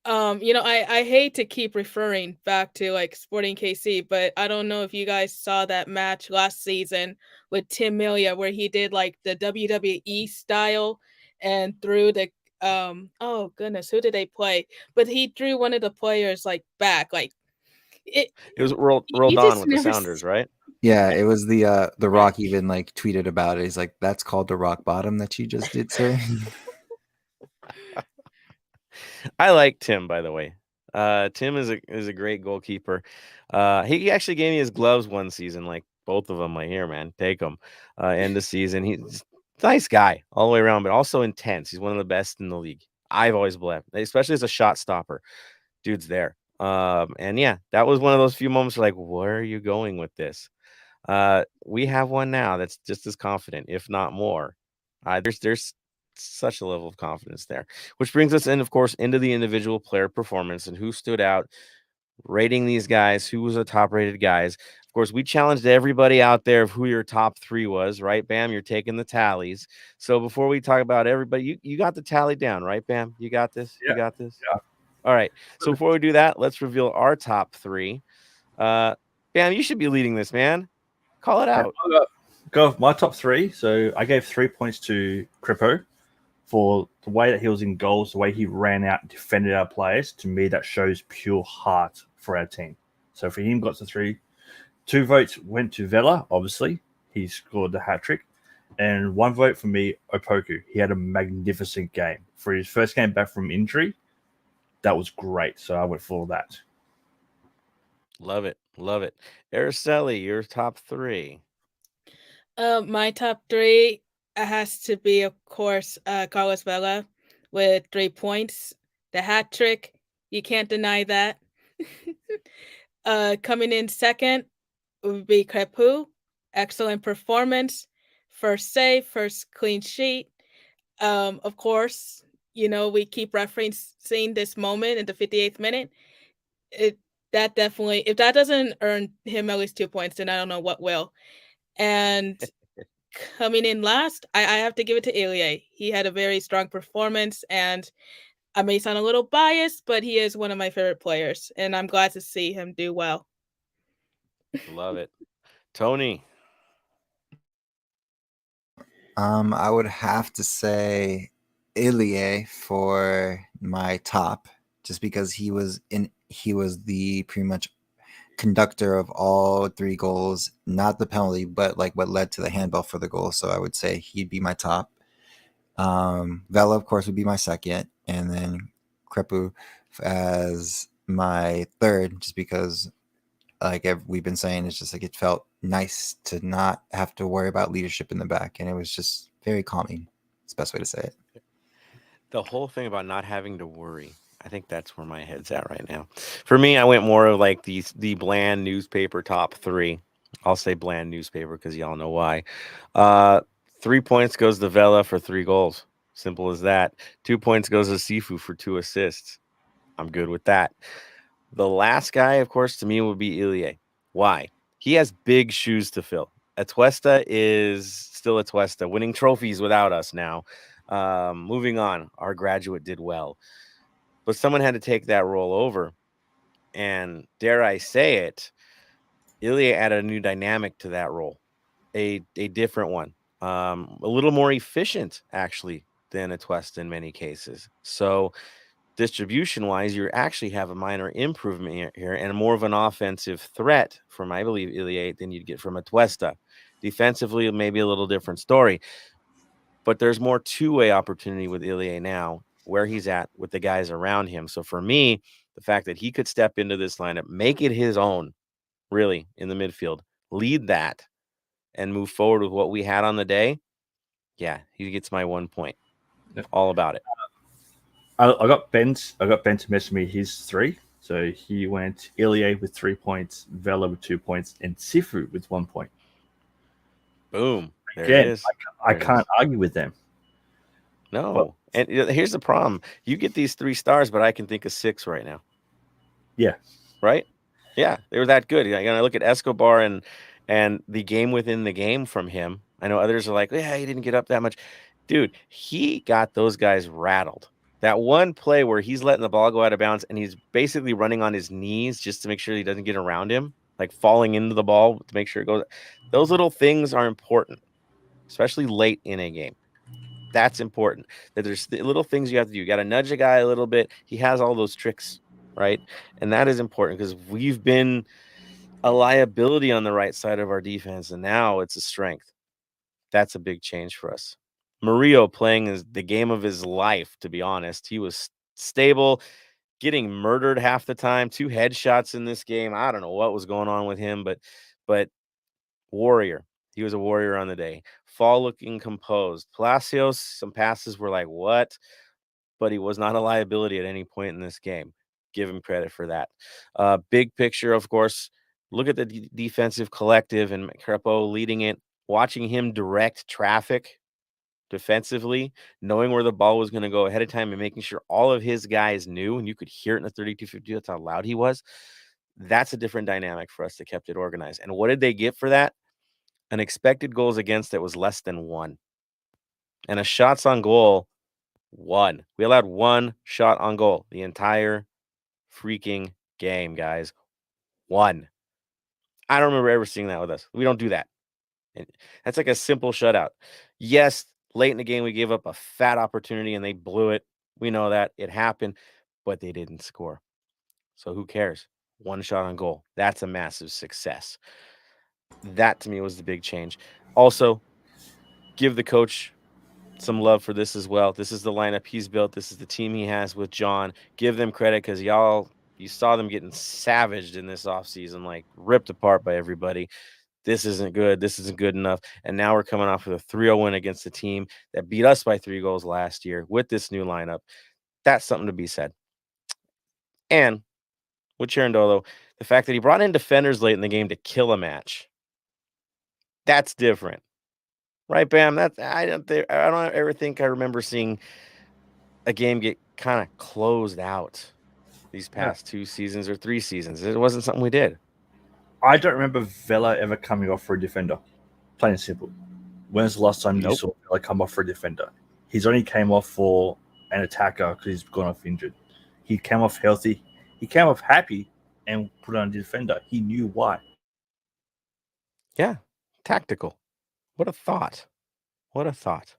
S3: I hate to keep referring back to like Sporting KC, but I don't know if you guys saw that match last season with Tim Melia where he did like the WWE style and threw the oh goodness, who did they play? But he drew one of the players like back, like
S2: it was rolled on with the Sounders, right?
S5: Yeah, it was the Rock even like tweeted about it. He's like, "That's called the rock bottom that you just did, sir."
S2: I like Tim, by the way. Tim is a great goalkeeper. He actually gave me his gloves one season, like both of them. Like, here, man, take them. End of season. He's a nice guy all the way around, but also intense. He's one of the best in the league. I've always believed, especially as a shot stopper. Dude's there. And yeah, that was one of those few moments like, where are you going with this? We have one now that's just as confident, if not more. There's such a level of confidence there, which brings us in, of course, into the individual player performance and who stood out. rating these guys, who was the top rated guys. Of course, we challenged everybody out there of who your top 3 was, right? Bam, you're taking the tallies. So before we talk about everybody, you got the tally down, right, Bam? You got this?
S4: Yeah.
S2: You got this?
S4: Yeah.
S2: All right. So before we do that, let's reveal our top 3. Bam, you should be leading this, man. Call it out.
S4: Go with my top 3. So I gave 3 points to Crepeau for the way that he was in goals, the way he ran out and defended our players. To me, that shows pure heart for our team. So for him, got the 3. 2 votes went to Vela, obviously. He scored the hat trick. And 1 vote for me, Opoku. He had a magnificent game. For his first game back from injury, that was great. So I went for that.
S2: Love it. Love it. Araceli, your top 3.
S3: My top 3 has to be, of course, Carlos Vela with 3 points. The hat trick, you can't deny that. Coming in second would be Crepeau. Excellent performance. First save, first clean sheet. Of course, we keep referencing this moment in the 58th minute. That definitely, if that doesn't earn him at least 2 points, then I don't know what will. And coming in last, I have to give it to Ilie. He had a very strong performance, and I may sound a little biased, but he is one of my favorite players, and I'm glad to see him do well.
S2: Love it. Tony.
S5: I would have to say Ilie for my top, just because he was the pretty much conductor of all 3 goals, not the penalty, but like what led to the handball for the goal. So I would say he'd be my top. Vela, of course, would be my second, and then Crepeau as my third, just because, like we've been saying, it's just like it felt nice to not have to worry about leadership in the back, and it was just very calming. It's the best way to say it.
S2: The whole thing about not having to worry, I think that's where my head's at right now. For me, I went more of like the bland newspaper top 3. I'll say bland newspaper because y'all know why. 3 points goes to Vela for 3 goals. Simple as that. 2 points goes to Sifu for 2 assists. I'm good with that. The last guy, of course, to me would be Ilie. Why? He has big shoes to fill. Atuesta is still Atuesta, winning trophies without us now. Moving on, our graduate did well. But someone had to take that role over. And dare I say it, Ilie added a new dynamic to that role, a different one, a little more efficient, actually, than Atuesta in many cases. So distribution-wise, you actually have a minor improvement here and more of an offensive threat from, I believe, Ilie than you'd get from Atuesta. Defensively, maybe a little different story. But there's more two-way opportunity with Ilie now, where he's at with the guys around him. So for me, the fact that he could step into this lineup, make it his own, really, in the midfield, lead that, and move forward with what we had on the day, yeah, he gets my 1 point. All about it.
S4: I got Ben to message me his 3. So he went Ilie with 3 points, Vela with 2 points, and Sifu with 1 point.
S2: Boom. There
S4: Again,
S2: it is.
S4: I can't argue with them.
S2: No.
S4: Well,
S2: and here's the problem. You get these 3 stars, but I can think of 6 right now.
S4: Yeah.
S2: Right? Yeah, they were that good. I look at Escobar and the game within the game from him. I know others are like, yeah, he didn't get up that much. Dude, he got those guys rattled. That one play where he's letting the ball go out of bounds and he's basically running on his knees just to make sure he doesn't get around him, like falling into the ball to make sure it goes. Those little things are important, especially late in a game. That's important. That there's little things you have to do. You got to nudge a guy a little bit. He has all those tricks, right? And that is important because we've been a liability on the right side of our defense, and now it's a strength. That's a big change for us. Murillo playing the game of his life, to be honest. He was stable, getting murdered half the time, 2 headshots in this game. I don't know what was going on with him, but warrior. He was a warrior on the day. Fall looking composed. Palacios, some passes were like, what? But he was not a liability at any point in this game. Give him credit for that. Big picture, of course, look at the defensive collective and Crepeau leading it, watching him direct traffic defensively, knowing where the ball was going to go ahead of time and making sure all of his guys knew, and you could hear it in the 32-50. That's how loud he was. That's a different dynamic for us that kept it organized. And what did they get for that? An expected goals against that was less than 1. And a shots on goal, 1. We allowed 1 shot on goal the entire freaking game, guys. 1. I don't remember ever seeing that with us. We don't do that. And that's like a simple shutout. Yes, late in the game, we gave up a fat opportunity and they blew it. We know that. It happened, but they didn't score. So who cares? 1 shot on goal. That's a massive success. That, to me, was the big change. Also, give the coach some love for this as well. This is the lineup he's built. This is the team he has with John. Give them credit because you saw them getting savaged in this offseason, like ripped apart by everybody. This isn't good. This isn't good enough. And now we're coming off with a 3-0 win against a team that beat us by 3 goals last year with this new lineup. That's something to be said. And with Cherundolo, the fact that he brought in defenders late in the game to kill a match, that's different. Right, Bam? I don't ever think I remember seeing a game get kind of closed out these past 2 seasons or 3 seasons. It wasn't something we did.
S4: I don't remember Vela ever coming off for a defender. Plain and simple. When's the last time you saw Vela come off for a defender? He's only came off for an attacker because he's gone off injured. He came off healthy. He came off happy and put on a defender. He knew why.
S2: Yeah, tactical. What a thought. What a thought.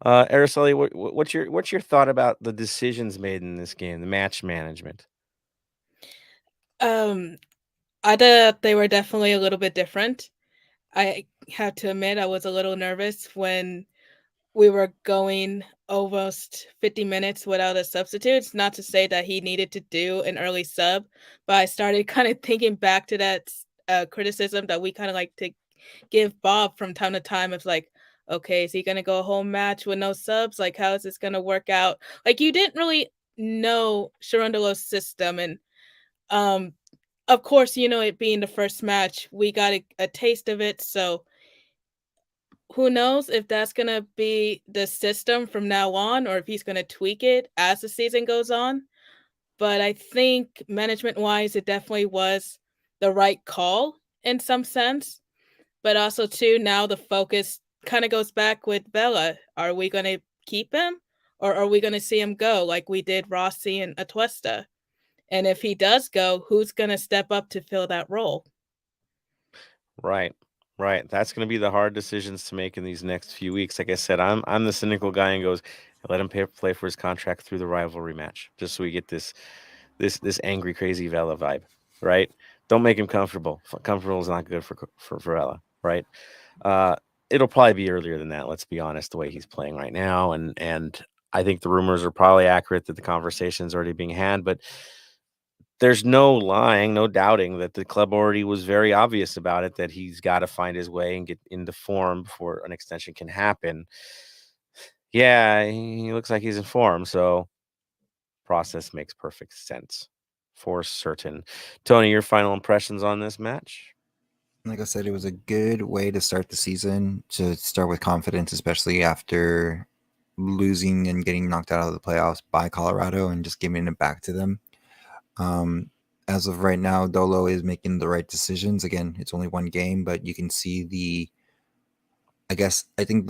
S2: Araceli, what's your thought about the decisions made in this game, the match management?
S3: I thought they were definitely a little bit different. I have to admit, I was a little nervous when we were going almost 50 minutes without a substitute. It's not to say that he needed to do an early sub, but I started kind of thinking back to that criticism that we kind of like to give Bob from time to time. It's like, okay, is he going to go a whole match with no subs? Like, how is this going to work out? Like, you didn't really know Cherundolo's system. And of course, it being the first match, we got a taste of it. So who knows if that's going to be the system from now on or if he's going to tweak it as the season goes on. But I think management-wise, it definitely was the right call in some sense. But also, too, now the focus kind of goes back with Vela. Are we going to keep him or are we going to see him go like we did Rossi and Atuesta? And if he does go, who's going to step up to fill that role?
S2: Right. That's going to be the hard decisions to make in these next few weeks. Like I said, I'm the cynical guy and goes, let him play for his contract through the rivalry match, just so we get this angry, crazy Vela vibe, right? Don't make him comfortable. Comfortable is not good for Vela, right? It'll probably be earlier than that. Let's be honest, the way he's playing right now, and I think the rumors are probably accurate that the conversation's already being had, but there's no lying, no doubting that the club already was very obvious about it, that he's got to find his way and get into form before an extension can happen. Yeah, he looks like he's in form, so process makes perfect sense for certain. Tony, your final impressions on this match?
S5: Like I said, it was a good way to start the season, to start with confidence, especially after losing and getting knocked out of the playoffs by Colorado and just giving it back to them. As of right now, Dolo is making the right decisions. Again, it's only one game, but you can see I think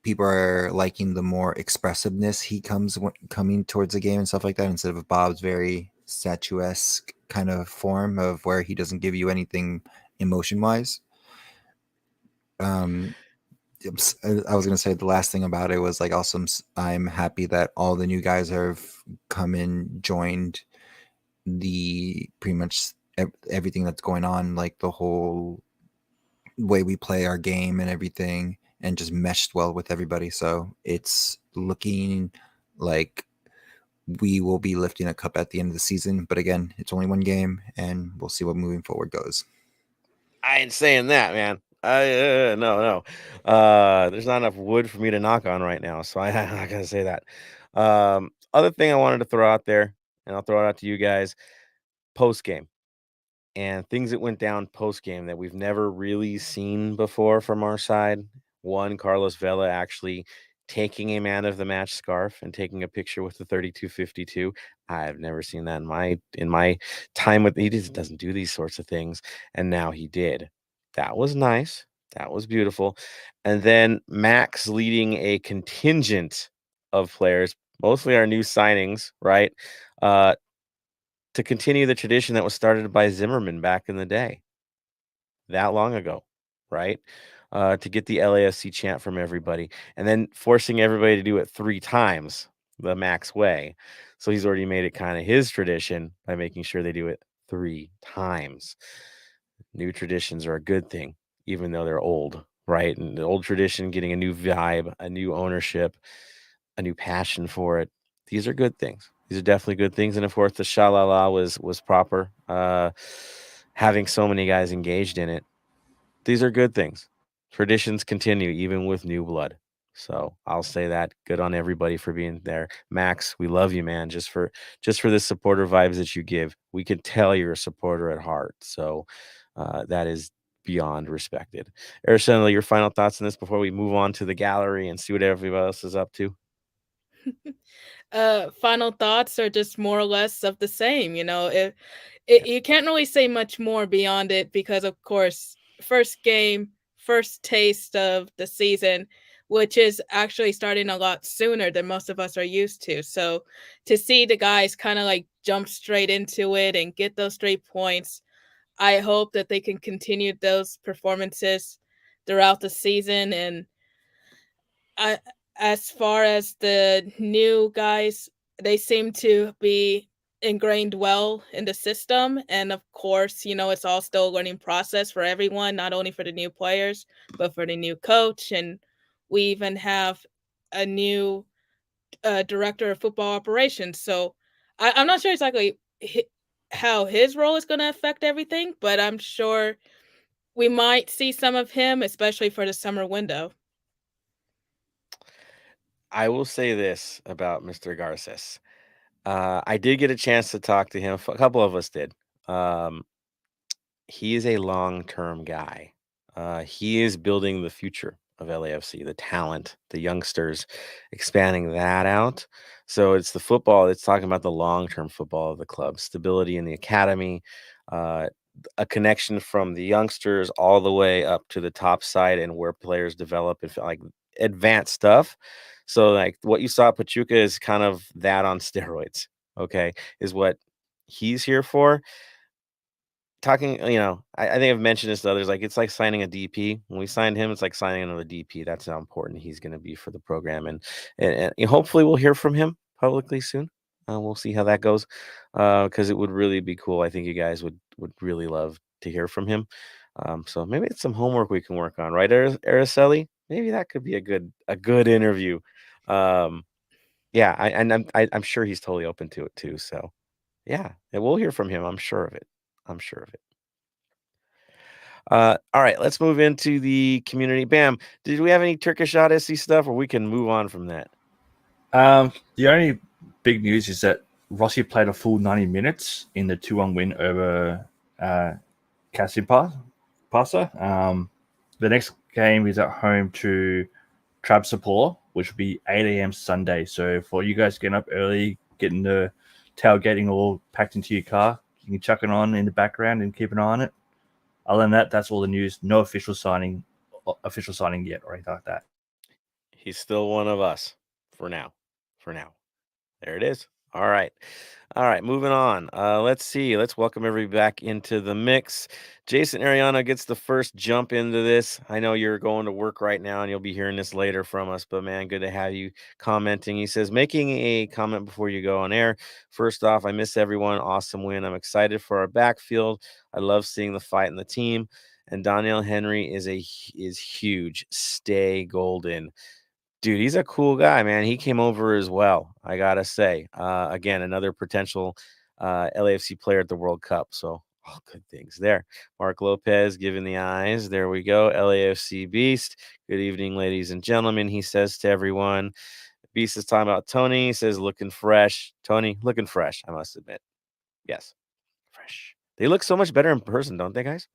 S5: people are liking the more expressiveness he coming towards the game and stuff like that, instead of Bob's very statuesque kind of form of where he doesn't give you anything emotion-wise. I was going to say the last thing about it was like, also, I'm happy that all the new guys have come in, joined the pretty much everything that's going on, like the whole way we play our game and everything, and just meshed well with everybody. So it's looking like we will be lifting a cup at the end of the season. But again, it's only one game, and we'll see what moving forward goes.
S2: I ain't saying that, man. No. There's not enough wood for me to knock on right now, so I'm not gonna say that. Other thing I wanted to throw out there, and I'll throw it out to you guys, post game and things that went down post game that we've never really seen before from our side. One, Carlos Vela actually taking a man of the match scarf and taking a picture with the 3252. I've never seen that in my time with. He just doesn't do these sorts of things, and now he did. That was nice. That was beautiful. And then Max leading a contingent of players, mostly our new signings, right? To continue the tradition that was started by Zimmerman back in the day, that long ago, right? To get the LAFC chant from everybody, and then forcing everybody to do it 3 times the Max way. So he's already made it kind of his tradition by making sure they do it 3 times. New traditions are a good thing, even though they're old, right? And the old tradition getting a new vibe, a new ownership, a new passion for it. These are good things. These are definitely good things. And of course, the shalala was proper. Having so many guys engaged in it. These are good things. Traditions continue even with new blood. So I'll say that. Good on everybody for being there. Max, we love you, man. Just for the supporter vibes that you give. We can tell you're a supporter at heart. So that is beyond respected. Araceli, your final thoughts on this before we move on to the gallery and see what everybody else is up to?
S3: Final thoughts are just more or less of the same. You can't really say much more beyond it because, of course, first game, first taste of the season, which is actually starting a lot sooner than most of us are used to. So to see the guys kind of like jump straight into it and get those 3 points, I hope that they can continue those performances throughout the season. And as far as the new guys, they seem to be ingrained well in the system. And of course, it's all still a learning process for everyone, not only for the new players, but for the new coach. And we even have a new director of football operations. So I'm not sure exactly how his role is going to affect everything, but I'm sure we might see some of him, especially for the summer window.
S2: I will say this about Mr. Garces. I did get a chance to talk to him. A couple of us did. He is a long-term guy. He is building the future of LAFC, the talent, the youngsters, expanding that out. So it's the football. It's talking about the long-term football of the club, stability in the academy, uh, a connection from the youngsters all the way up to the top side and where players develop and feel like advanced stuff. So like what you saw at Pachuca is kind of that on steroids. Okay, is what he's here for. Talking, I think I've mentioned this to others. Like it's like signing a DP. When we signed him, it's like signing another DP. That's how important he's going to be for the program, and hopefully we'll hear from him publicly soon. We'll see how that goes, because it would really be cool. I think you guys would really love to hear from him. So maybe it's some homework we can work on, right, Araceli? Maybe that could be a good interview. Yeah, I'm sure he's totally open to it too. So yeah, and we'll hear from him. I'm sure of it. I'm sure of it. All right, let's move into the community. Bam, did we have any Turkish Odyssey stuff, or we can move on from that?
S4: The only big news is that Rossi played a full 90 minutes in the 2-1 win over Kasımpaşa. The next game is at home to Trabzonspor, which will be 8 a.m. Sunday. So for you guys getting up early, getting the tailgating all packed into your car, you can chuck it on in the background and keep an eye on it. Other than that, that's all the news. No official signing yet or anything like that.
S2: He's still one of us for now. There it is. All right. Moving on. Let's see. Let's welcome everybody back into the mix. Jason Ariano gets the first jump into this. I know you're going to work right now and you'll be hearing this later from us, but man, good to have you commenting. He says, making a comment before you go on air. First off, I miss everyone. Awesome win. I'm excited for our backfield. I love seeing the fight in the team. And Daniel Henry is huge. Stay golden. Dude, he's a cool guy, man. He came over as well, I gotta say. Again, another potential LAFC player at the World Cup. So, all good things there. Mark Lopez giving the eyes. There we go. LAFC Beast. Good evening, ladies and gentlemen. He says to everyone. Beast is talking about Tony. He says, looking fresh. Tony, looking fresh, I must admit. Yes, fresh. They look so much better in person, don't they, guys?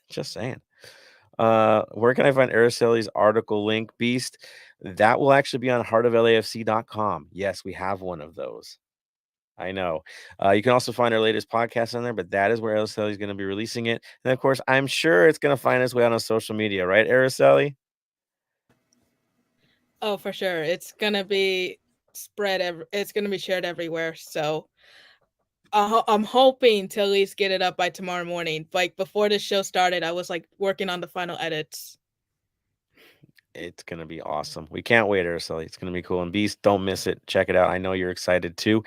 S2: Just saying. Where can I find Araceli's article link, Beast? That will actually be on heartoflafc.com. Yes, we have one of those. I know. You can also find our latest podcast on there, but that is where Araceli is going to be releasing it. And of course, I'm sure it's going to find its way on social media, right, Araceli?
S3: Oh, for sure. It's gonna be it's gonna be shared everywhere. So I'm hoping to at least get it up by tomorrow morning. Like before the show started, I was like working on the final edits.
S2: It's going to be awesome. We can't wait, Araceli. It's going to be cool. And Beast, don't miss it. Check it out. I know you're excited too.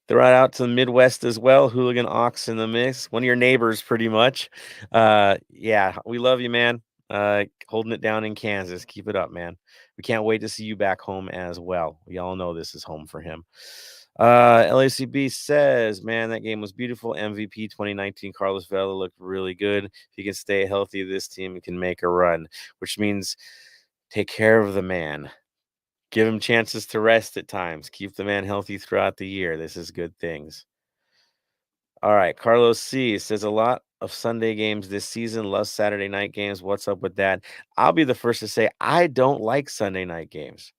S2: Throw it out to the Midwest as well. Hooligan Ox in the mix. One of your neighbors, pretty much. Yeah, we love you, man. Holding it down in Kansas. Keep it up, man. We can't wait to see you back home as well. We all know this is home for him. LACB says, man, that game was beautiful. MVP 2019 Carlos Vela looked really good. If he can stay healthy, this team can make a run, which means take care of the man. Give him chances to rest at times. Keep the man healthy throughout the year. This is good things. All right. Carlos C says a lot of Sunday games this season. Loves Saturday night games. What's up with that? I'll be the first to say I don't like Sunday night games.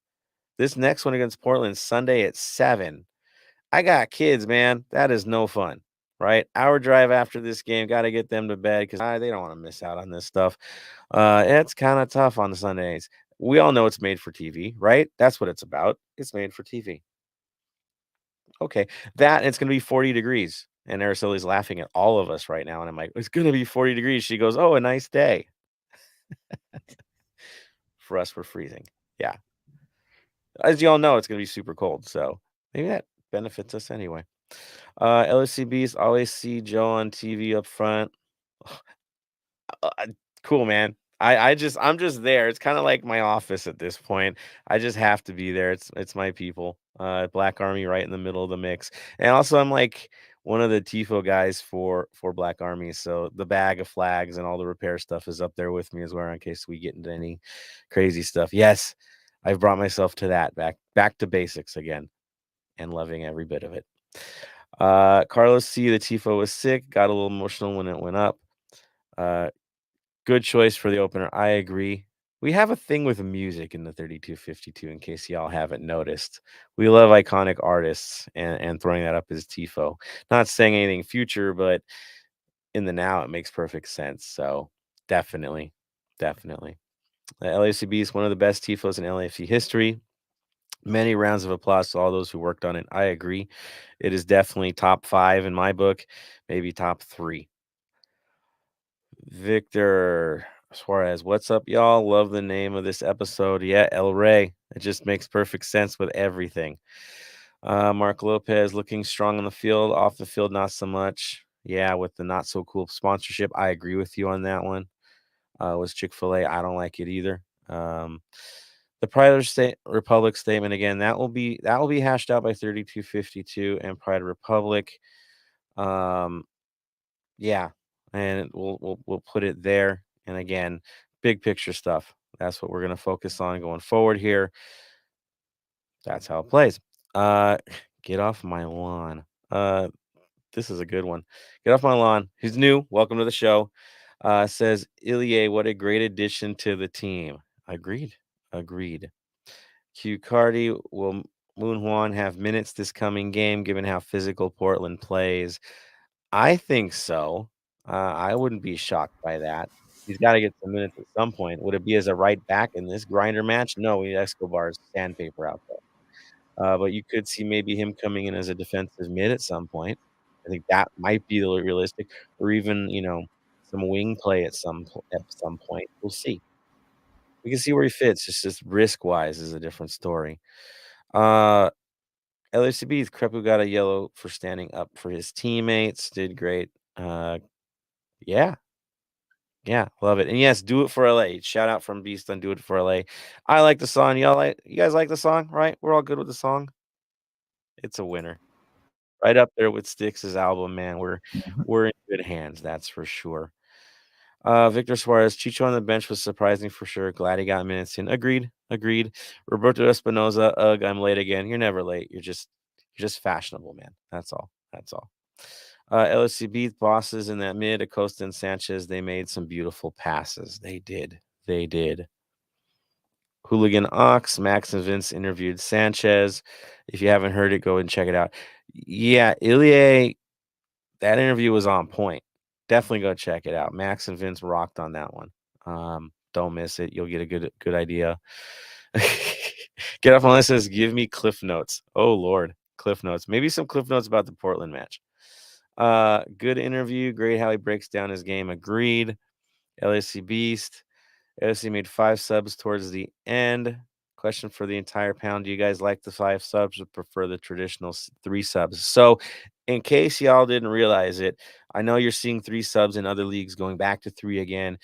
S2: This next one against Portland, Sunday at 7. I got kids, man. That is no fun, right? Hour drive after this game. Got to get them to bed because they don't want to miss out on this stuff. It's kind of tough on the Sundays. We all know it's made for TV, right? That's what it's about. It's made for TV. Okay. That, it's going to be 40 degrees. And Araceli's laughing at all of us right now. And I'm like, it's going to be 40 degrees. She goes, oh, a nice day. For us, we're freezing. Yeah. As you all know, it's going to be super cold. So maybe that benefits us anyway. LSCBs always see Joe on TV up front. Cool, man. I'm just there. It's kind of like my office at this point. I just have to be there. It's my people. Black Army right in the middle of the mix. And also I'm like one of the TIFO guys for Black Army. So the bag of flags and all the repair stuff is up there with me as well in case we get into any crazy stuff. Yes, I've brought myself to that back to basics again and loving every bit of it. Carlos C, the TIFO was sick, got a little emotional when it went up. Good choice for the opener. I agree. We have a thing with music in the 3252, in case y'all haven't noticed. We love iconic artists and throwing that up as TIFO. Not saying anything future, but in the now, it makes perfect sense. So definitely. LAFCB is one of the best TIFOs in LAFC history. Many rounds of applause to all those who worked on it. I agree. It is definitely top 5 in my book, maybe top 3. Victor Suarez, what's up, y'all? Love the name of this episode. Yeah, El Rey. It just makes perfect sense with everything. Mark Lopez looking strong on the field, off the field, not so much. Yeah, with the not so cool sponsorship, I agree with you on that one. Was Chick-fil-A? I don't like it either. The Pride of Republic statement again. That will be hashed out by 3252 and Pride Republic. Yeah, and we'll put it there. And again, big picture stuff. That's what we're going to focus on going forward here. That's how it plays. Get off my lawn. This is a good one. Get off my lawn. Who's new? Welcome to the show. Says Ilie, what a great addition to the team. Agreed. Q Cardi, will Moon Hwan have minutes this coming game given how physical Portland plays? I think so. I wouldn't be shocked by that. He's got to get some minutes at some point. Would it be as a right back in this grinder match? No, we need Escobar's sandpaper out there. But you could see maybe him coming in as a defensive mid at some point. I think that might be realistic, or even some wing play at some point. We'll see. We can see where he fits. Just risk wise is a different story. LACB, Crepu got a yellow for standing up for his teammates. Did great. Yeah, love it. And yes, do it for LA. Shout out from Beast on Do It for LA. I like the song. You guys like the song, right? We're all good with the song. It's a winner. Right up there with Styx' album, man. We're in good hands, that's for sure. Victor Suarez, Chicho on the bench was surprising for sure. Glad he got minutes in. Agreed. Roberto Espinoza, I'm late again. You're never late. You're just fashionable, man. That's all. LSCB bosses in that mid, Acosta and Sanchez, they made some beautiful passes. They did. Hooligan Ox, Max and Vince interviewed Sanchez. If you haven't heard it, go and check it out. Yeah, Ilie, that interview was on point. Definitely go check it out. Max and Vince rocked on that one. Don't miss it. You'll get a good idea. Get off my list says, give me Cliff Notes. Oh, Lord. Cliff Notes. Maybe some Cliff Notes about the Portland match. Good interview. Great how he breaks down his game. Agreed. LAC Beast. LAC made 5 subs towards the end. Question for the entire pound. Do you guys like the 5 subs or prefer the traditional 3 subs? So, in case y'all didn't realize it, I know you're seeing 3 subs in other leagues going back to 3 again.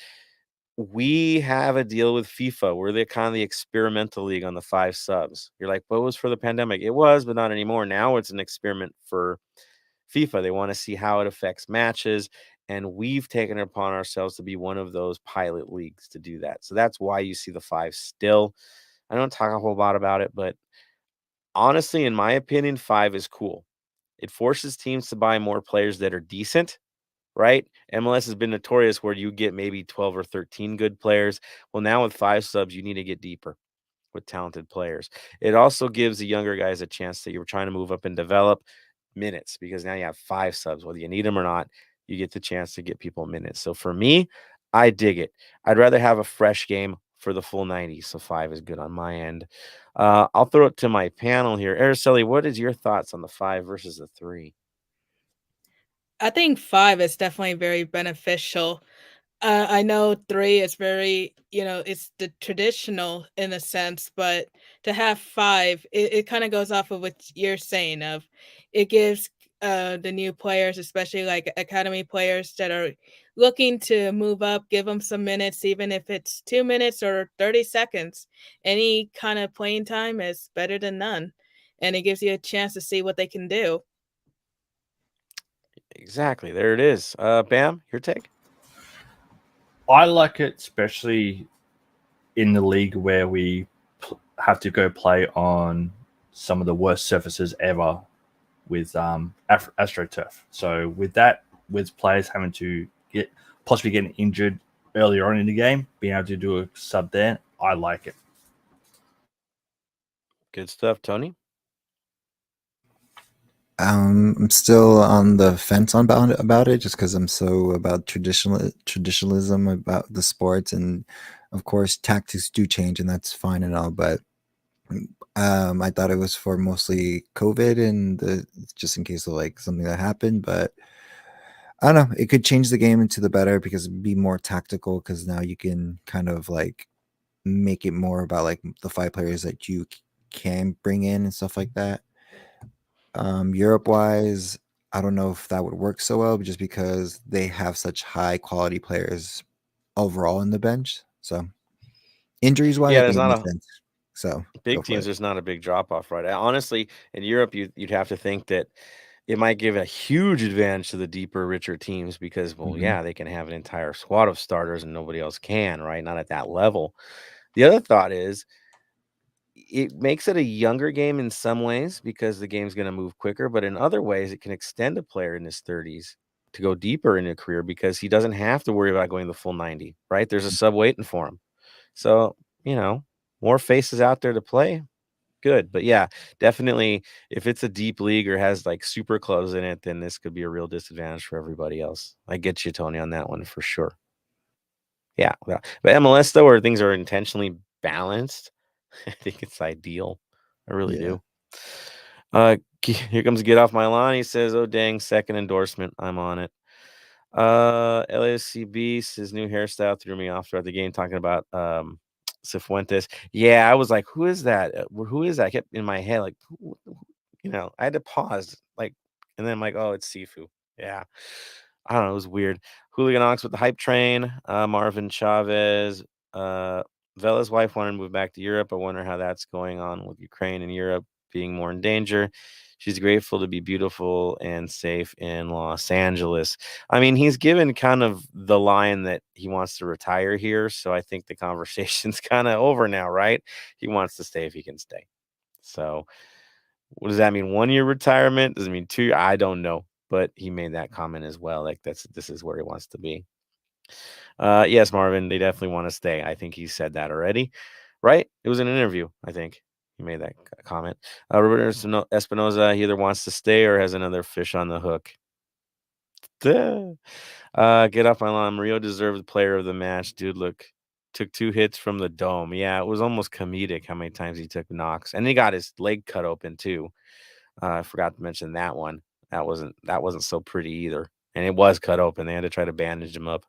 S2: We have a deal with FIFA. We're the kind of the experimental league on the 5 subs. You're like, what was for the pandemic? It was, but not anymore. Now it's an experiment for FIFA. They want to see how it affects matches. And we've taken it upon ourselves to be one of those pilot leagues to do that. So that's why you see the 5 still. I don't talk a whole lot about it, but honestly, in my opinion, 5 is cool. It forces teams to buy more players that are decent, right? MLS has been notorious where you get maybe 12 or 13 good players. Well, now with 5 subs, you need to get deeper with talented players. It also gives the younger guys a chance that you're trying to move up and develop minutes, because now you have 5 subs, whether you need them or not, you get the chance to get people minutes. So for me, I dig it. I'd rather have a fresh game for the full 90. So 5 is good on my end. I'll throw it to my panel here. Araceli, what is your thoughts on the 5 versus the 3?
S3: I think 5 is definitely very beneficial. I know 3 is very, it's the traditional in a sense, but to have 5, it kind of goes off of what you're saying of it gives the new players, especially like academy players that are looking to move up, give them some minutes, even if it's 2 minutes or 30 seconds. Any kind of playing time is better than none. And it gives you a chance to see what they can do.
S2: Exactly. There it is. Bam, your take?
S4: I like it, especially in the league where we have to go play on some of the worst surfaces ever with AstroTurf. So with that, with players having to possibly getting injured earlier on in the game, being able to do a sub there, I like it.
S2: Good stuff, Tony.
S5: I'm still on the fence about it, just because I'm so about traditionalism about the sports, and of course tactics do change, and that's fine and all. But I thought it was for mostly COVID and just in case of like something that happened. But I don't know, it could change the game into the better because it'd be more tactical. Because now you can kind of like make it more about like the 5 players that you can bring in and stuff like that. Europe wise, I don't know if that would work so well, just because they have such high quality players overall in the bench. So injuries wise,
S2: Yeah,
S5: I
S2: there's
S5: think it
S2: not
S5: makes sense. So
S2: big
S5: go for
S2: teams.
S5: it.
S2: There's not a big drop off, right? Honestly, in Europe, you'd have to think that it might give a huge advantage to the deeper, richer teams because, well,
S5: Mhm.
S2: yeah, they can have an entire squad of starters and nobody else can, right? Not at that level. The other thought is it makes it a younger game in some ways because the game's going to move quicker, but in other ways, it can extend a player in his 30s to go deeper in a career because he doesn't have to worry about going the full 90, right? There's a sub waiting for him. So, more faces out there to play. Good. But yeah, definitely if it's a deep league or has like super clubs in it, then this could be a real disadvantage for everybody else. I get you, Tony, on that one for sure. Yeah. But MLS, though, where things are intentionally balanced, I think it's ideal. I really
S5: Yeah.
S2: do. Here comes Get Off My Lawn. He says, oh, dang, second endorsement. I'm on it. LASC Beast, his new hairstyle threw me off throughout the game, talking about Cifuentes. Yeah, I was like, who is that? Who is that? I kept in my head, like, I had to pause, like, and then I'm like, oh, it's Sifu. Yeah. I don't know. It was weird. Hooligan Ox with the hype train. Marvin Chavez. Vela's wife wanted to move back to Europe. I wonder how that's going on with Ukraine and Europe being more in danger. She's grateful to be beautiful and safe in Los Angeles. I mean, he's given kind of the line that he wants to retire here. So I think the conversation's kind of over now, right? He wants to stay if he can stay. So what does that mean? 1 year retirement? Does it mean 2? I don't know. But he made that comment as well. Like this is where he wants to be. Yes, Marvin, they definitely want to stay. I think he said that already. right? It was in an interview, I think. He made that comment. Roberto Espinoza, he either wants to stay or has another fish on the hook. Duh. Get off my lawn. Murillo deserved player of the match. Dude, took 2 hits from the dome. Yeah, it was almost comedic how many times he took knocks. And he got his leg cut open too. I forgot to mention that one. That wasn't so pretty either. And it was cut open. They had to try to bandage him up.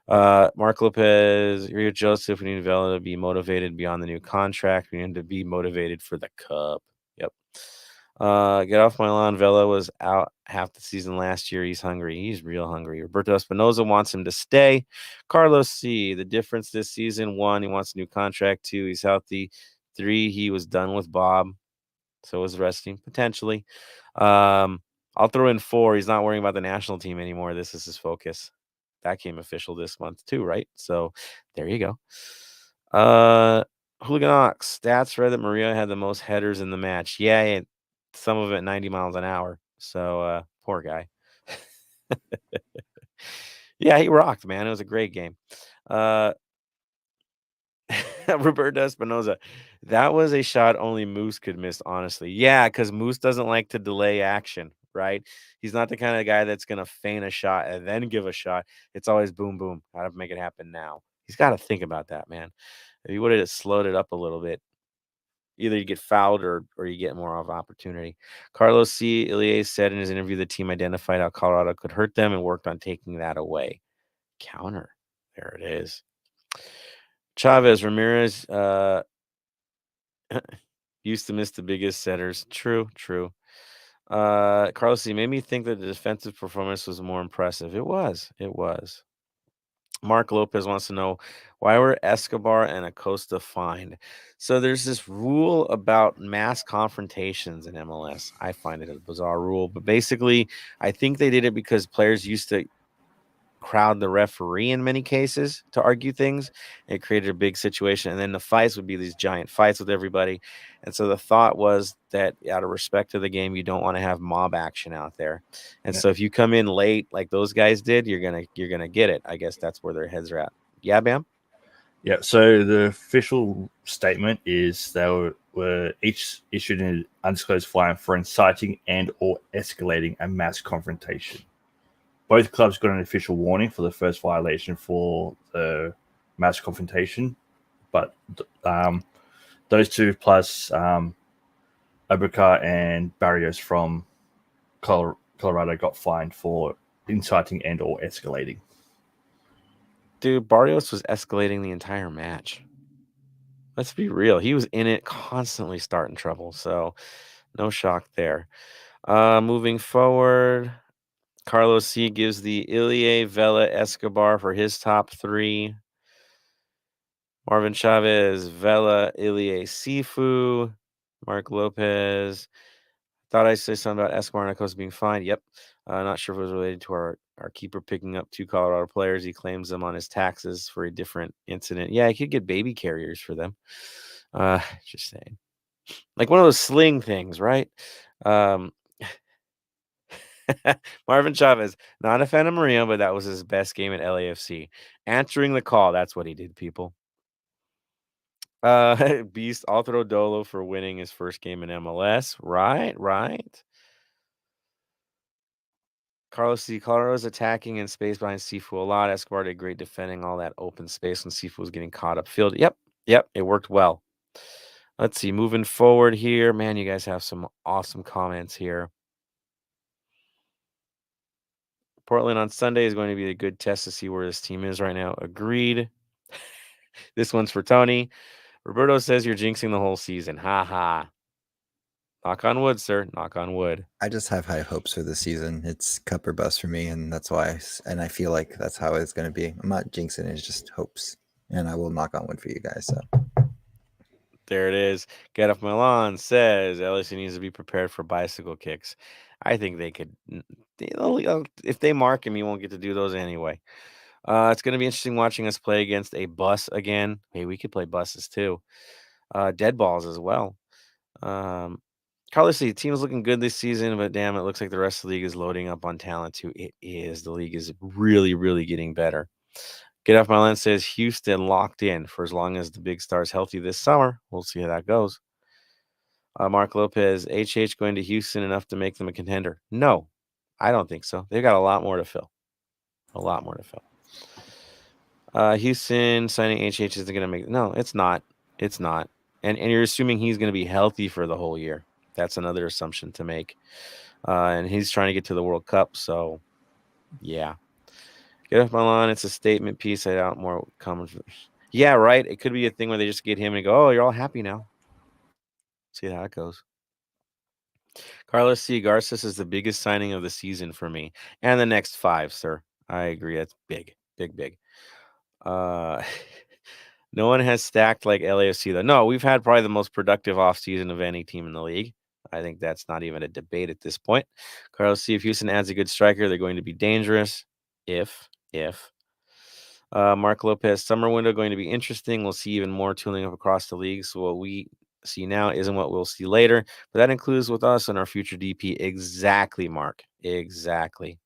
S2: Mark Lopez, Rio Joseph, we need Vela to be motivated beyond the new contract. We need to be motivated for the cup. Yep. Get off my lawn. Vela was out half the season last year. He's hungry. He's real hungry. Roberto Espinoza wants him to stay. Carlos C. The difference this season: 1, he wants a new contract. 2, he's healthy. 3, he was done with Bob, so was resting potentially. I'll throw in 4. He's not worrying about the national team anymore. This is his focus. That came official this month too, right? So there you go. Hooligan Ox stats read that Maria had the most headers in the match. Yeah, some of it 90 miles an hour. So poor guy. Yeah, he rocked, man. It was a great game. Roberto Espinoza, that was a shot only Moose could miss, honestly. Yeah, because Moose doesn't like to delay action, right? He's not the kind of guy that's going to feign a shot and then give a shot. It's always boom, boom. How to make it happen now. He's got to think about that, man. If he would have slowed it up a little bit, either you get fouled or you get more of an opportunity. Carlos C. Ilie said in his interview the team identified how Colorado could hurt them and worked on taking that away. Counter. There it is. Chavez Ramirez used to miss the biggest setters. True. Carlos C. made me think that the defensive performance was more impressive. It was. Mark Lopez wants to know, why were Escobar and Acosta fined? So there's this rule about mass confrontations in MLS. I find it a bizarre rule, but basically I think they did it because players used to crowd the referee in many cases to argue things. It created a big situation, and then the fights would be these giant fights with everybody. And so the thought was that out of respect to the game, you don't want to have mob action out there. And so if you come in late like those guys did, you're gonna get it. I guess that's where their heads are at. Yeah, Bam.
S4: Yeah, so the official statement is they were each issued an undisclosed fine for inciting and or escalating a mass confrontation. Both clubs got an official warning for the first violation for the mass confrontation, but those two plus Abukar and Barrios from Colorado got fined for inciting and or escalating.
S2: Dude, Barrios was escalating the entire match. Let's be real. He was in it constantly starting trouble, so no shock there. Moving forward, Carlos C. gives the Ilie, Vela, Escobar for his top 3. Marvin Chavez, Vela, Ilie, Sifu. Mark Lopez. Thought I said something about Escobar and Acosta being fined. Yep. Not sure if it was related to our keeper picking up 2 Colorado players. He claims them on his taxes for a different incident. Yeah, he could get baby carriers for them. Just saying. Like one of those sling things, right? Marvin Chavez, not a fan of Maria, but that was his best game at LAFC. Answering the call, that's what he did, people. Beast, I'll throw Dolo for winning his first game in MLS. Right. Carlos C. Colorado's attacking in space behind Sifu a lot. Escobar did great defending all that open space when Sifu was getting caught up field. Yep, it worked well. Let's see, moving forward here. Man, you guys have some awesome comments here. Portland on Sunday is going to be a good test to see where this team is right now. Agreed. This one's for Tony. Roberto says you're jinxing the whole season. Ha ha. Knock on wood, sir. Knock on wood.
S5: I just have high hopes for the season. It's cup or bust for me, and that's why. And I feel like that's how it's going to be. I'm not jinxing; it's just hopes, and I will knock on wood for you guys. So
S2: there it is. Get off my lawn says LSU needs to be prepared for bicycle kicks. I think they could. If they mark him, he won't get to do those anyway. It's going to be interesting watching us play against a bus again. Hey, we could play buses too. Dead balls as well. Carlos, the team is looking good this season, but damn, it looks like the rest of the league is loading up on talent too. It is. The league is really, really getting better. Get Off My Land says Houston locked in for as long as the big star's healthy this summer. We'll see how that goes. Mark Lopez, HH going to Houston enough to make them a contender? No, I don't think so. They've got a lot more to fill. A lot more to fill. Houston signing HH isn't going to make... No, it's not. It's not. And you're assuming he's going to be healthy for the whole year. That's another assumption to make. And he's trying to get to the World Cup, so yeah. Get Off My Lawn, it's a statement piece. I doubt more comes. Yeah, right. It could be a thing where they just get him and go, oh, you're all happy now. See how it goes. Carlos C. Garces is the biggest signing of the season for me. And the next 5, sir. I agree. That's big. Big, big. No one has stacked like LAFC, though. No, we've had probably the most productive offseason of any team in the league. I think that's not even a debate at this point. Carlos C., if Houston adds a good striker, they're going to be dangerous. If. Mark Lopez, summer window going to be interesting. We'll see even more tooling up across the league. So what we see now isn't what we'll see later. But that includes with us and our future DP. Exactly, Mark. Exactly.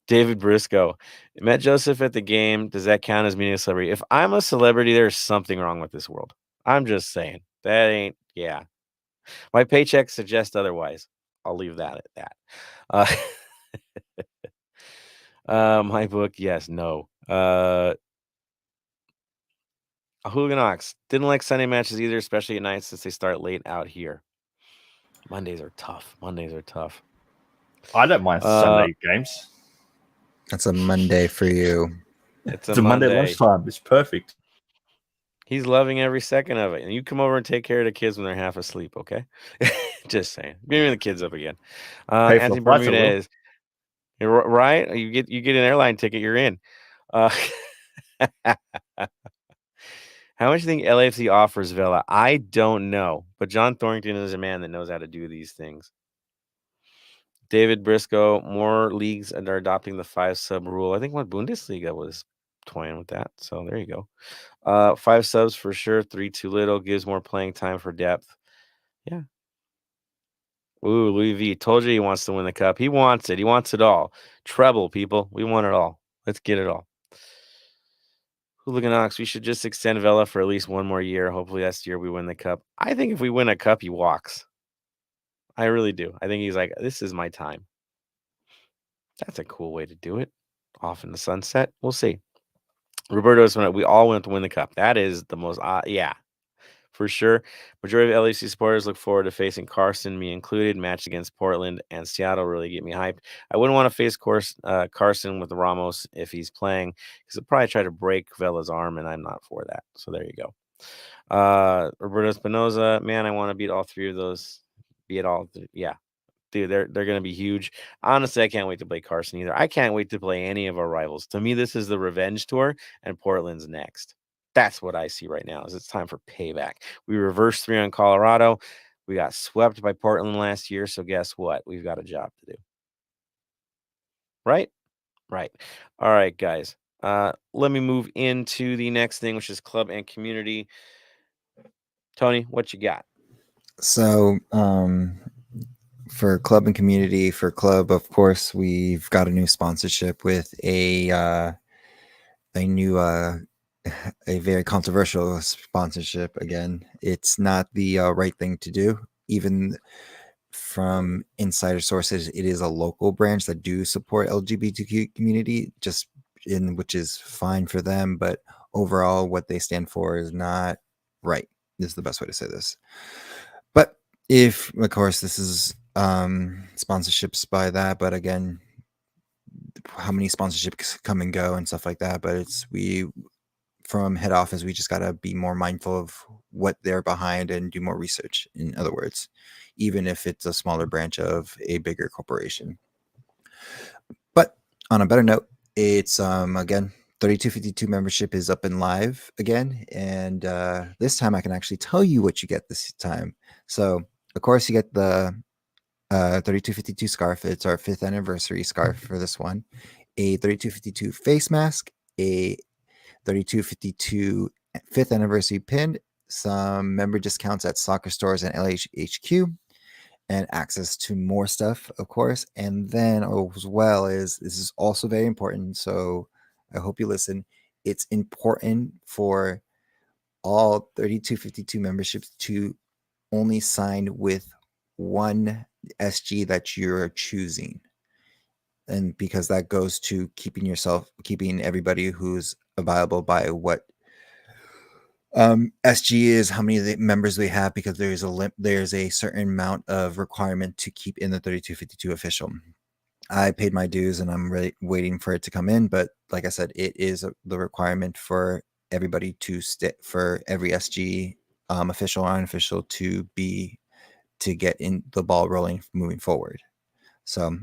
S2: David Briscoe, met Joseph at the game. Does that count as being a celebrity? If I'm a celebrity, there's something wrong with this world. I'm just saying. That ain't, yeah. My paycheck suggests otherwise. I'll leave that at that. My book, yes, no. Hooligan Ox, didn't like Sunday matches either, especially at night since they start late out here. Mondays are tough.
S4: I don't mind Sunday games.
S5: That's a Monday for you.
S2: It's a Monday
S4: lunchtime. It's perfect.
S2: He's loving every second of it. And you come over and take care of the kids when they're half asleep, okay? Just saying. Bringing the kids up again. Anthony Bermudez. Right? You get an airline ticket, you're in. How much do you think LAFC offers Vela? I don't know. But John Thornton is a man that knows how to do these things. David Briscoe, more leagues are adopting the 5-sub rule. I think what Bundesliga was toying with that. So there you go. 5 subs for sure. 3 too little. Gives more playing time for depth. Yeah. Ooh, Louis V. Told you he wants to win the cup. He wants it. He wants it all. Treble, people. We want it all. Let's get it all. Hooligan Ox, we should just extend Vela for at least one more year. Hopefully that's the year we win the cup. I think if we win a cup, he walks. I really do. I think he's like, this is my time. That's a cool way to do it. Off in the sunset. We'll see. Roberto's, we all want to win the cup. That is the most, yeah, for sure. Majority of LAC supporters look forward to facing Carson, me included. Match against Portland and Seattle really get me hyped. I wouldn't want to face Carson with Ramos if he's playing, because he'll probably try to break Vela's arm, and I'm not for that. So there you go. Roberto Espinoza, man, I want to beat all 3 of those. Be it all, yeah. Dude, they're going to be huge. Honestly, I can't wait to play Carson either. I can't wait to play any of our rivals. To me, this is the revenge tour, and Portland's next. That's what I see right now. Is it's time for payback. We reversed 3 on Colorado. We got swept by Portland last year, so guess what? We've got a job to do. Right? Right. All right, guys. Let me move into the next thing, which is club and community. Tony, what you got?
S5: So, for club and community, for club, of course, we've got a new sponsorship with a very controversial sponsorship. Again, it's not the right thing to do. Even from insider sources, it is a local branch that do support LGBTQ community, which is fine for them. But overall, what they stand for is not right. This is the best way to say this. But if, of course, this is sponsorships by that, but again, how many sponsorships come and go and stuff like that. But from head office, we just got to be more mindful of what they're behind and do more research. In other words, even if it's a smaller branch of a bigger corporation. But on a better note, it's again, 3252 membership is up and live again. And this time I can actually tell you what you get this time. So of course you get the 3252 scarf. It's our 5th anniversary scarf for this one. A 3252 face mask, a 3252 5th anniversary pin, some member discounts at soccer stores and LHHQ, and access to more stuff, of course. And then as well this is also very important. So I hope you listen. It's important for all 3252 memberships to only sign with one SG that you're choosing. And because that goes to keeping everybody who's available by what SG is, how many members we have, because there's a certain amount of requirement to keep in the 3252 official. I paid my dues and I'm really waiting for it to come in. But like I said, it is the requirement for everybody for every SG official or unofficial to get in the ball rolling moving forward. So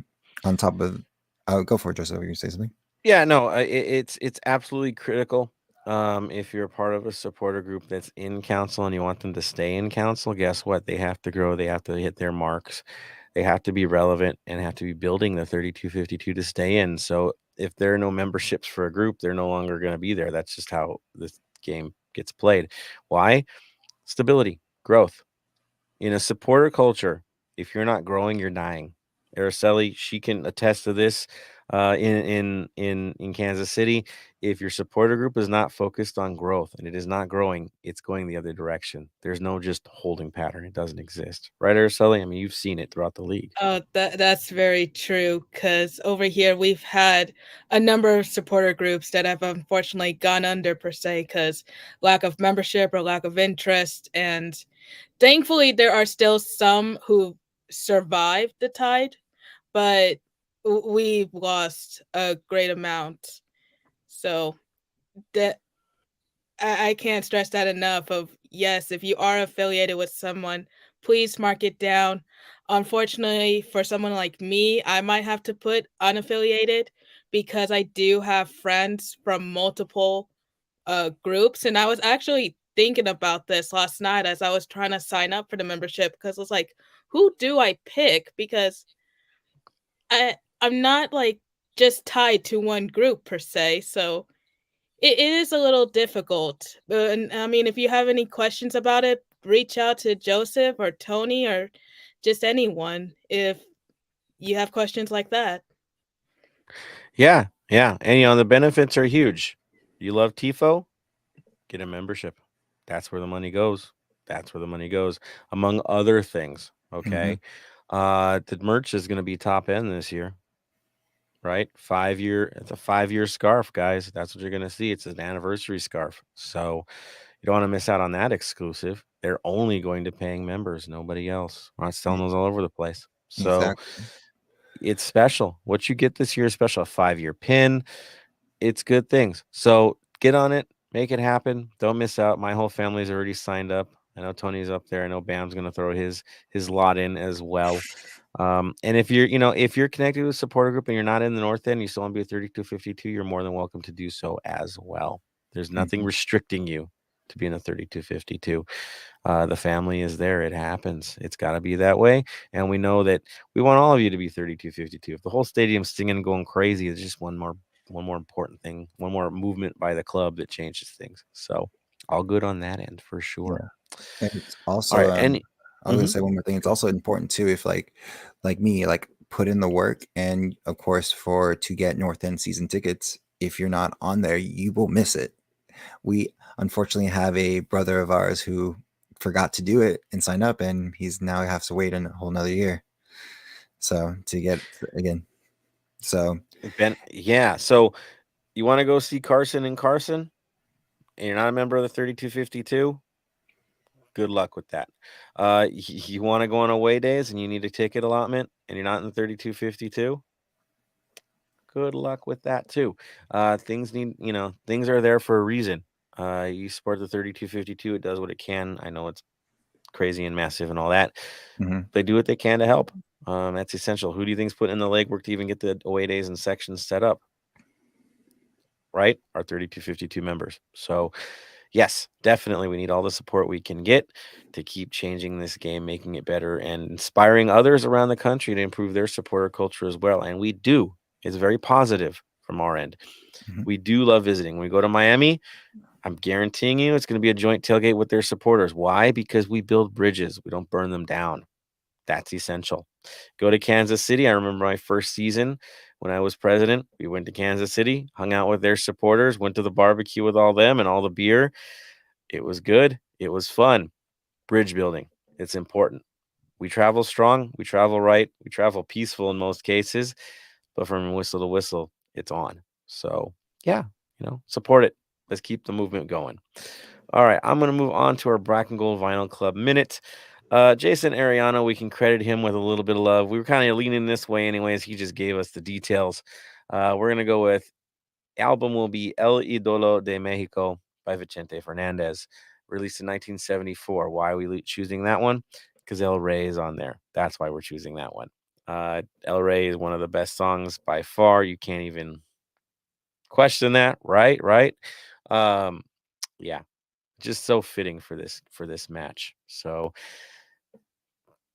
S5: on top of, I'll go for it, Joseph. You say something?
S2: Yeah, no, it's absolutely critical. If you're a part of a supporter group that's in council and you want them to stay in council, guess what? They have to grow. They have to hit their marks. They have to be relevant and have to be building the 3252 to stay in. So if there are no memberships for a group, they're no longer going to be there. That's just how this game gets played. Why? Stability, growth. In a supporter culture, if you're not growing, you're dying. Araceli, she can attest to this. In Kansas City, if your supporter group is not focused on growth and it is not growing, it's going the other direction. There's no just holding pattern. It doesn't exist. Right, Araceli? I mean, you've seen it throughout the league.
S3: Oh, that's very true. Because over here we've had a number of supporter groups that have unfortunately gone under per se because lack of membership or lack of interest. And thankfully, there are still some who survived the tide, but we've lost a great amount. So that I can't stress that enough. Of yes, if you are affiliated with someone, please mark it down. Unfortunately, for someone like me, I might have to put unaffiliated because I do have friends from multiple groups, and I was actually thinking about this last night as I was trying to sign up for the membership because it's like, who do I pick? Because I'm not like just tied to one group per se, so it is a little difficult. And I mean, if you have any questions about it, reach out to Joseph or Tony or just anyone if you have questions like that.
S2: Yeah. And the benefits are huge. You love TIFO? Get a membership. That's where the money goes. Among other things. Okay. The merch is going to be top end this year. Right? It's a 5-year scarf, guys. That's what you're going to see. It's an anniversary scarf. So you don't want to miss out on that exclusive. They're only going to paying members, nobody else. We're not selling those all over the place. So
S5: Exactly.
S2: It's special. What you get this year is special. A 5-year pin. It's good things. So get on it. Make it happen. Don't miss out. My whole family's already signed up. I know Tony's up there. I know Bam's going to throw his lot in as well. And if you're connected with a supporter group and you're not in the North End, you still want to be a 3252, you're more than welcome to do so as well. There's nothing restricting you to be in a 3252. The family is there. It happens. It's got to be that way. And we know that we want all of you to be 3252. If the whole stadium's singing and going crazy, it's just one more important thing, one more movement by the club that changes things. So all good on that end for sure.
S5: Yeah. And it's also,
S2: all right,
S5: I was gonna say one more thing. It's also important too if like me, like put in the work, and of course to get North End season tickets, if you're not on there, you will miss it. We unfortunately have a brother of ours who forgot to do it and sign up, and he's now has to wait a whole nother year. So to get again. So
S2: Ben, yeah. So you want to go see Carson and you're not a member of the 3252? Good luck with that. You want to go on away days and you need a ticket allotment and you're not in the 3252? Good luck with that too. Things are there for a reason. You support the 3252. It does what it can. I know it's crazy and massive and all that. They do what they can to help. That's essential. Who do you think's putting in the legwork to even get the away days and sections set up? Right? Our 3252 members. So yes, definitely we need all the support we can get to keep changing this game, making it better, and inspiring others around the country to improve their supporter culture as well. And we do. It's very positive from our end. We do love visiting. When we go to Miami, I'm guaranteeing you it's going to be a joint tailgate with their supporters. Why? Because we build bridges. We don't burn them down. That's essential. Go to Kansas City. I remember my first season when I was president. We went to Kansas City, hung out with their supporters, went to the barbecue with all them and all the beer. It was good. It was fun. Bridge building. It's important. We travel strong. We travel right. We travel peaceful in most cases. But from whistle to whistle, it's on. So, yeah, support it. Let's keep the movement going. All right, I'm going to move on to our Black and Gold Vinyl Club minute. Jason Ariano, we can credit him with a little bit of love. We were kind of leaning this way anyways. He just gave us the details. We're going to go with album will be El Idolo de Mexico by Vicente Fernandez, released in 1974. Why are we choosing that one? Because El Rey is on there. That's why we're choosing that one. El Rey is one of the best songs by far. You can't even question that, right? Yeah, just so fitting for this match. So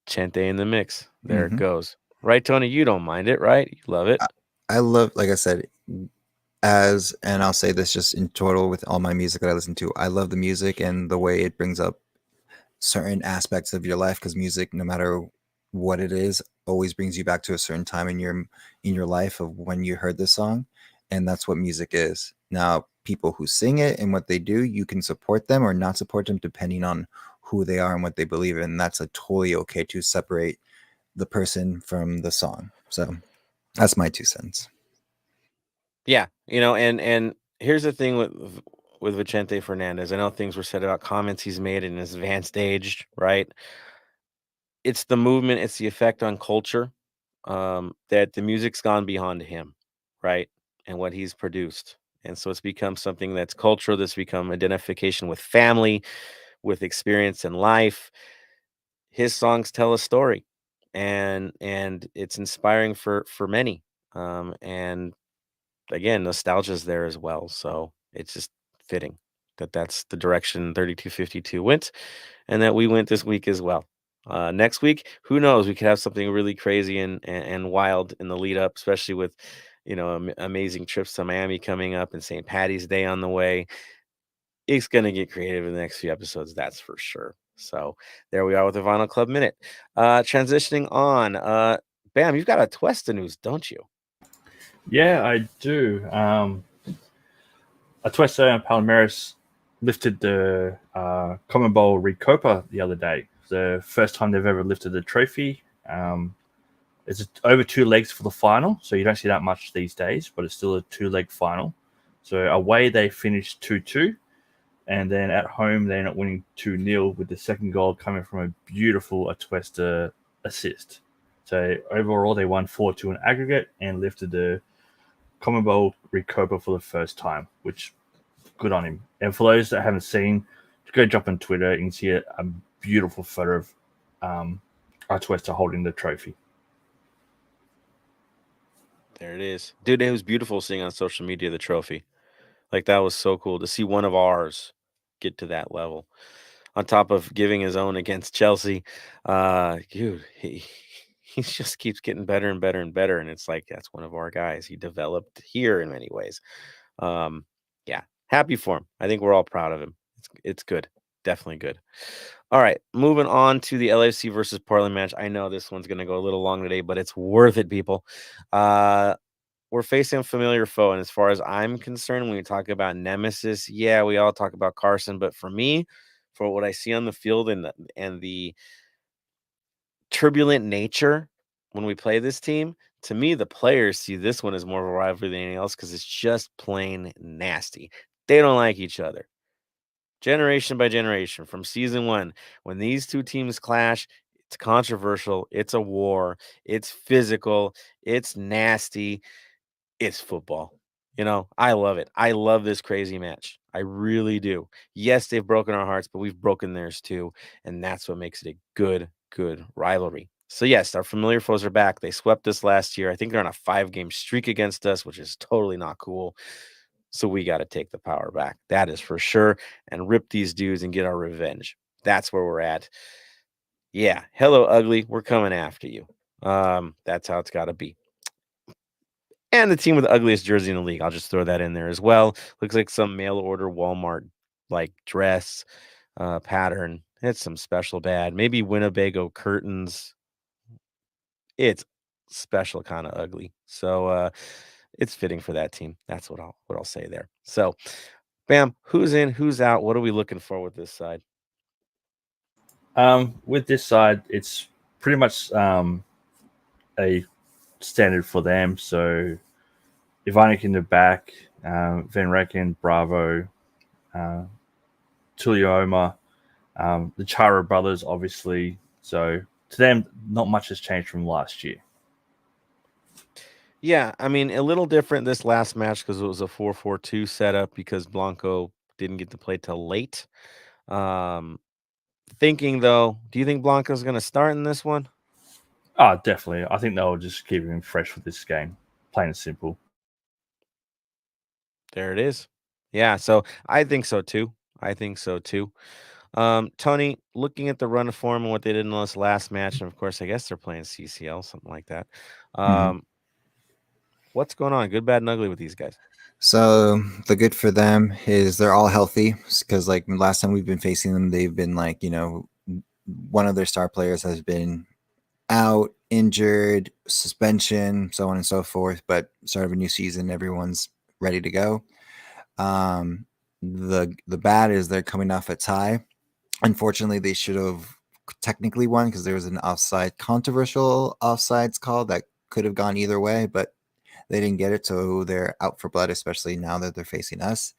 S2: Chente in the mix. There it goes. Right, Tony? You don't mind it, right? You love it.
S5: I love, like I said, and I'll say this just in total with all my music that I listen to, I love the music and the way it brings up certain aspects of your life, because music, no matter what it is, always brings you back to a certain time in your life of when you heard this song, and that's what music is. Now, people who sing it and what they do, you can support them or not support them depending on who they are and what they believe in. That's a totally okay to separate the person from the song. So that's my 2 cents.
S2: Yeah, and here's the thing with Vicente Fernandez. I know things were said about comments he's made in his advanced age, right? It's the movement, it's the effect on culture, that the music's gone beyond him, right? And what he's produced. And so it's become something that's cultural, that's become identification with family, with experience in life. His songs tell a story, and it's inspiring for many. And again, nostalgia is there as well. So it's just fitting that that's the direction 3252 went, and that we went this week as well. Next week, who knows? We could have something really crazy and wild in the lead up, especially with amazing trips to Miami coming up and St. Patty's Day on the way. It's gonna get creative in the next few episodes, that's for sure. So there we are with the Vinyl Club Minute. Transitioning on, Bam, you've got a Tuesta news, don't you?
S4: Yeah, I do. Atuesta and Palmeiras lifted the CONMEBOL Recopa the other day. The first time they've ever lifted the trophy. It's over 2 legs for the final, so you don't see that much these days, but it's still a 2-leg final. So away they finished 2-2, and then at home they ended up winning 2-0 with the second goal coming from a beautiful Atuesta assist. So overall they won 4-2 in aggregate and lifted the CONMEBOL Recopa for the first time, which good on him. And for those that haven't seen, just go jump on Twitter and see a beautiful photo of Atuesta holding the trophy.
S2: There it is. Dude, it was beautiful seeing on social media the trophy. Like, that was so cool to see one of ours get to that level. On top of giving his own against Chelsea, dude, he just keeps getting better and better and better. And it's like, that's one of our guys. He developed here in many ways. Yeah, happy for him. I think we're all proud of him. It's good. Definitely good. All right, moving on to the LAFC versus Portland match. I know this one's going to go a little long today, but it's worth it, people. We're facing a familiar foe, and as far as I'm concerned, when we talk about nemesis, yeah, we all talk about Carson, but for me, for what I see on the field and the turbulent nature when we play this team, to me, the players see this one as more of a rivalry than anything else because it's just plain nasty. They don't like each other. Generation by generation, from season 1, when these two teams clash, it's controversial, it's a war, it's physical, it's nasty, it's football. I love it. I love this crazy match. I really do. Yes, they've broken our hearts, but we've broken theirs too, and that's what makes it a good rivalry. So yes, our familiar foes are back. They swept us last year. I think they're on a 5-game streak against us, which is totally not cool. So we got to take the power back. That is for sure. And rip these dudes and get our revenge. That's where we're at. Yeah. Hello, ugly. We're coming after you. That's how it's got to be. And the team with the ugliest jersey in the league. I'll just throw that in there as well. Looks like some mail order Walmart like dress pattern. It's some special bad. Maybe Winnebago curtains. It's special kind of ugly. So it's fitting for that team. That's what I'll say there. So, bam, who's in, who's out? What are we looking for with this side?
S4: With this side, it's pretty much a standard for them. So Ivanik in the back, Van Recken, Bravo, Tulioma, the Chara brothers, obviously. So to them, not much has changed from last year.
S2: Yeah, I mean, a little different this last match because it was a 4-4-2 setup because Blanco didn't get to play till late. Thinking though, do you think Blanco's going to start in this one?
S4: Oh, definitely. I think they'll just keep him fresh for this game. Plain and simple.
S2: There it is. Yeah, so I think so too. Tony, looking at the run of form and what they did in this last match, and of course, I guess they're playing CCL, something like that. What's going on? Good, bad, and ugly with these guys?
S5: So the good for them is they're all healthy because like last time we've been facing them, they've been like, one of their star players has been out, injured, suspension, so on and so forth. But start of a new season, everyone's ready to go. The bad is they're coming off a tie. Unfortunately, they should have technically won because there was an controversial offsides call that could have gone either way, but they didn't get it, so they're out for blood, especially now that they're facing us.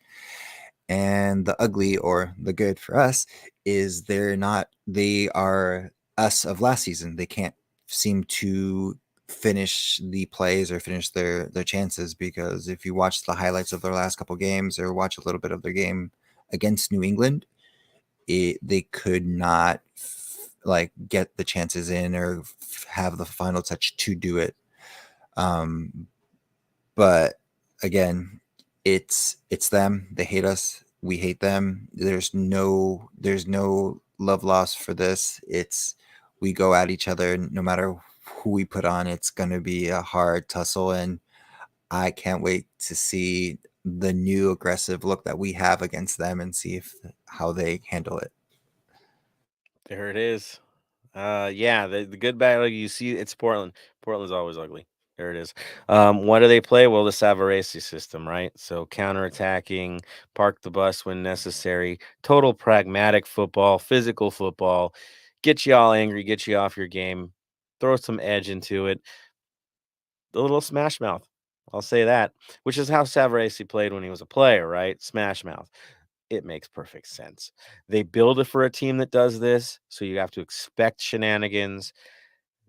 S5: And the ugly, or the good for us, is they are us of last season. They can't seem to finish the plays or finish their chances, because if you watch the highlights of their last couple games or watch a little bit of their game against New England, they could not get the chances in or have the final touch to do it. But again, it's them. They hate us. We hate them. There's no love lost for this. We go at each other no matter who we put on. It's going to be a hard tussle, and I can't wait to see the new aggressive look that we have against them and see how they handle it.
S2: There it is. Yeah, the good battle you see, it's Portland. Portland's always ugly. There it is. What do they play? Well, the Savarese system, right? So counterattacking, park the bus when necessary, total pragmatic football, physical football, get you all angry, get you off your game, throw some edge into it. The little smash mouth. I'll say that, which is how Savarese played when he was a player, right? Smash mouth. It makes perfect sense. They build it for a team that does this, so you have to expect shenanigans.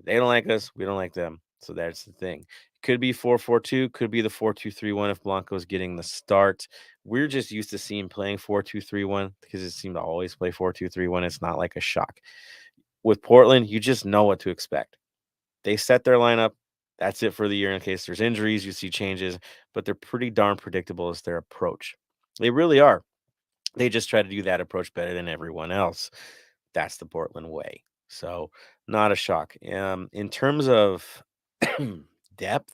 S2: They don't like us, we don't like them. So that's the thing. Could be 4-4-2, could be the 4-2-3-1 if Blanco's getting the start. We're just used to seeing playing 4-2-3-1 because it seemed to always play 4-2-3-1. It's not like a shock. With Portland, you just know what to expect. They set their lineup. That's it for the year. In case there's injuries, you see changes, but they're pretty darn predictable as their approach. They really are. They just try to do that approach better than everyone else. That's the Portland way. So not a shock. In terms of depth,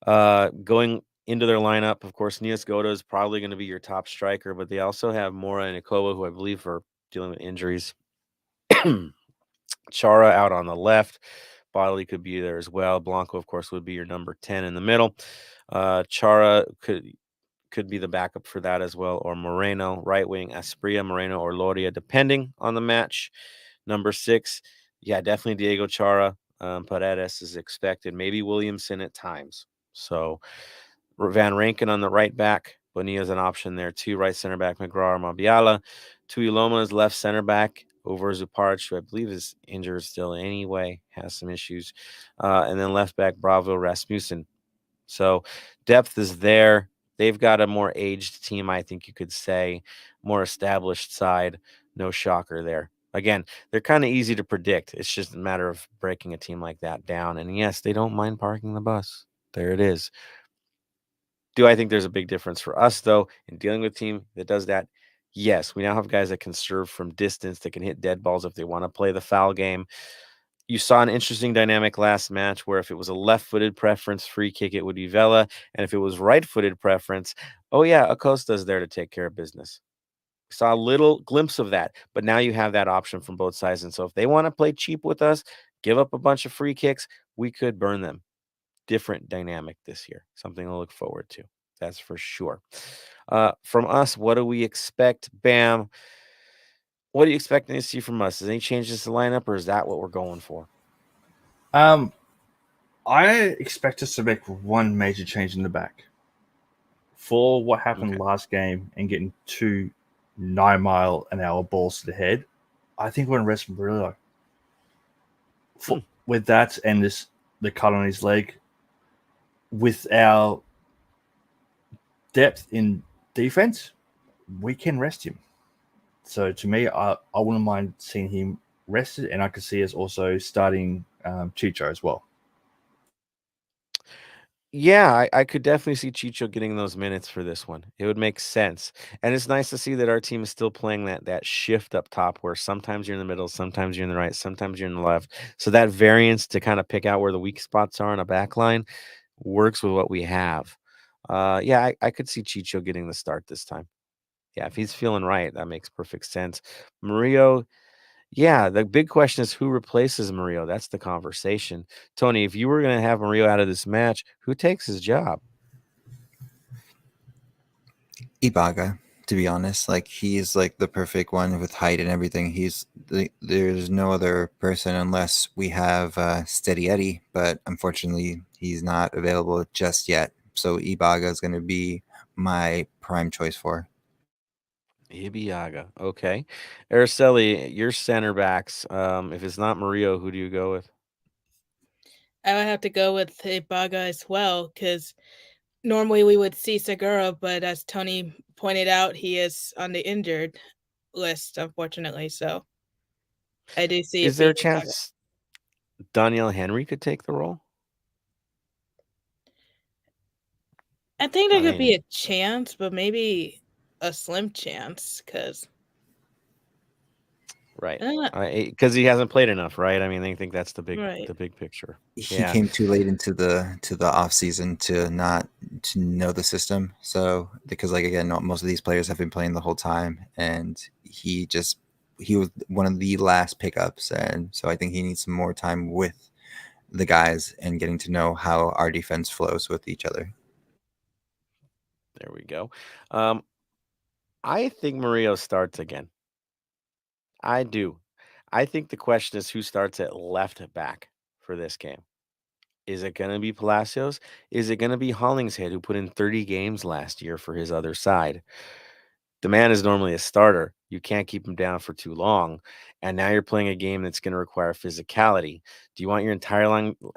S2: going into their lineup, of course, Nias Goda is probably going to be your top striker, but they also have Mora and Ikowa, who I believe are dealing with injuries. Chara out on the left. Bodley could be there as well. Blanco, of course, would be your number 10 in the middle. Chara could be the backup for that as well, or Moreno, right wing, Aspria, Moreno, or Loria, depending on the match. Number 6, yeah, definitely Diego Chara. Paredes is expected. Maybe Williamson at times. So Van Rankin on the right back. Bonilla's an option there too. Right center back, McGraw or Mabiala. Tuiloma is left center back over Zuparich, who I believe is injured still anyway, has some issues. And then left back, Bravo, Rasmussen. So depth is there. They've got a more aged team, I think you could say, more established side. No shocker there. Again, they're kind of easy to predict. It's just a matter of breaking a team like that down. And yes, they don't mind parking the bus. There it is. Do I think there's a big difference for us, though, in dealing with a team that does that? Yes, we now have guys that can serve from distance, that can hit dead balls if they want to play the foul game. You saw an interesting dynamic last match where if it was a left-footed preference, free kick, it would be Vela. And if it was right-footed preference, oh, yeah, Acosta's there to take care of business. We saw a little glimpse of that, but now you have that option from both sides. And so if they want to play cheap with us, give up a bunch of free kicks, we could burn them. Different dynamic this year. Something to look forward to. That's for sure. From us, what do we expect? Bam. What are you expecting to see from us? Is any changes to the lineup, or is that what we're going for?
S4: I expect us to make one major change in the back. For what happened last game and getting 2 9-mile-an-hour balls to the head, I think we're going to rest Murillo. With that and the cut on his leg, with our depth in defense, we can rest him. So to me, I wouldn't mind seeing him rested, and I could see us also starting Chicho as well.
S2: Yeah, I could definitely see Chicho getting those minutes for this one. It would make sense. And it's nice to see that our team is still playing that shift up top where sometimes you're in the middle, sometimes you're in the right, sometimes you're in the left. So that variance to kind of pick out where the weak spots are in a back line works with what we have. I could see Chicho getting the start this time. Yeah, if he's feeling right, that makes perfect sense. Murillo, yeah, the big question is who replaces Murillo. That's the conversation. Tony, if you were going to have Murillo out of this match, who takes his job?
S5: Ibaga, to be honest. Like, he's like the perfect one with height and everything. There's no other person unless we have Steady Eddie, but unfortunately he's not available just yet. So Ibaga is going to be my prime choice for.
S2: Ibiaga. Okay. Araceli, your center backs. If it's not Murillo, who do you go with?
S3: I would have to go with Ibaga as well, because normally we would see Segura, but as Tony pointed out, he is on the injured list, unfortunately. So I do see
S2: Is
S3: it
S2: there
S3: being
S2: a chance Daniel Henry could take the role?
S3: I think there
S2: I
S3: could be
S2: mean-
S3: a chance, but maybe a slim chance, because
S2: Right. Because he hasn't played enough, right? I mean, I think that's the big picture.
S5: He came too late into the off season to know the system. So because, like, again, most of these players have been playing the whole time, and he was one of the last pickups, and so I think he needs some more time with the guys and getting to know how our defense flows with each other.
S2: There we go. I think Murillo starts again. I do. I think the question is who starts at left back for this game. Is it going to be Palacios? Is it going to be Hollingshead, who put in 30 games last year for his other side? The man is normally a starter. You can't keep him down for too long. And now you're playing a game that's going to require physicality. Do you want your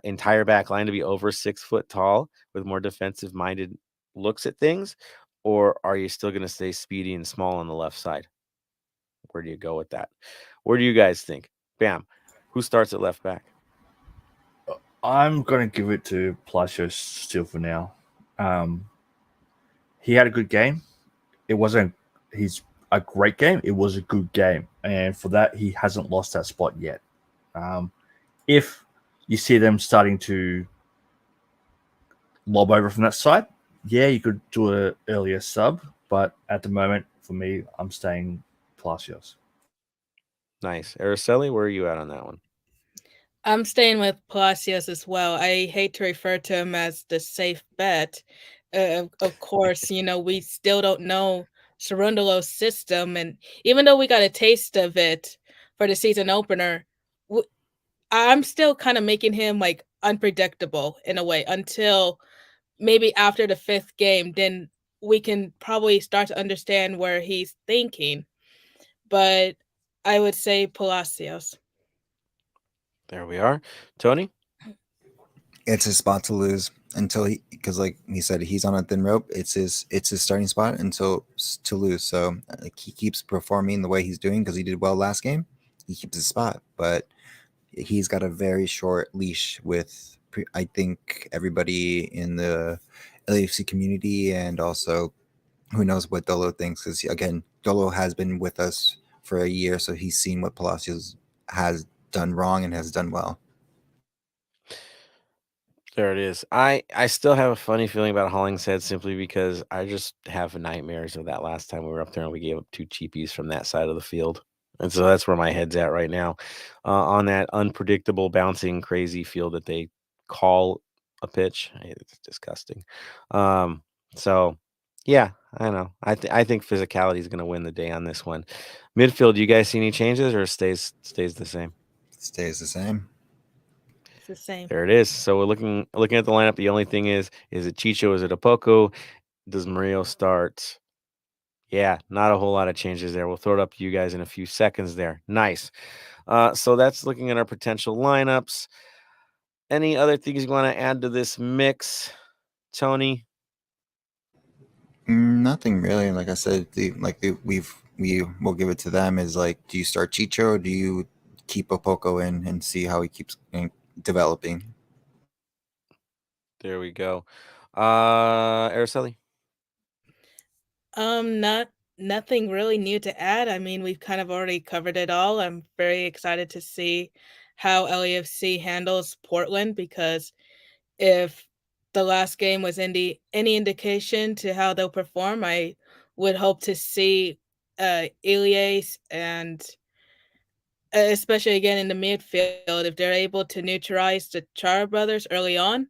S2: entire back line to be over 6 foot tall with more defensive minded looks at things? Or are you still going to stay speedy and small on the left side? Where do you go with that? Where do you guys think? Bam. Who starts at left back?
S4: I'm going to give it to Palacios still for now. He had a good game. It wasn't a great game. It was a good game. And for that, he hasn't lost that spot yet. If you see them starting to lob over from that side, yeah, you could do an earlier sub. But at the moment, for me, I'm staying Palacios.
S2: Nice. Araceli, where are you at on that one?
S3: I'm staying with Palacios as well. I hate to refer to him as the safe bet. Of course, we still don't know Cerundolo's system. And even though we got a taste of it for the season opener, I'm still kind of making him like unpredictable in a way until maybe after the 5th game. Then we can probably start to understand where he's thinking. But I would say Palacios.
S2: There we are. Tony?
S5: It's his spot to lose until because like he said, he's on a thin rope. It's his starting spot until to lose. So he keeps performing the way he's doing because he did well last game. He keeps his spot, but he's got a very short leash with I think everybody in the LAFC community, and also who knows what Dolo thinks, because again, Dolo has been with us for a year, so he's seen what Palacios has done wrong and has done well.
S2: There it is. I still have a funny feeling about Hollingshead simply because I just have nightmares of that last time we were up there and we gave up 2 cheapies from that side of the field. And so that's where my head's at right now, on that unpredictable, bouncing, crazy field that they call a pitch. It's disgusting. So, yeah, I don't know. I think physicality is going to win the day on this one. Midfield, you guys see any changes or stays the same?
S5: Stays the same.
S3: It's the same.
S2: There it is. So we're looking at the lineup. The only thing is it Chicho? Is it Apoko? Does Murillo start? Yeah, not a whole lot of changes there. We'll throw it up to you guys in a few seconds there. Nice. So that's looking at our potential lineups. Any other things you want to add to this mix, Tony?
S5: Nothing really. Like I said, we will give it to them. Is like, do you start Chicho or do you keep Opoko in and see how he keeps developing?
S2: There we go. Araceli?
S3: Nothing really new to add. I mean, we've kind of already covered it all. I'm very excited to see how LAFC handles Portland, because if the last game was any indication to how they'll perform, I would hope to see Ilias and especially again in the midfield, if they're able to neutralize the Chara brothers early on,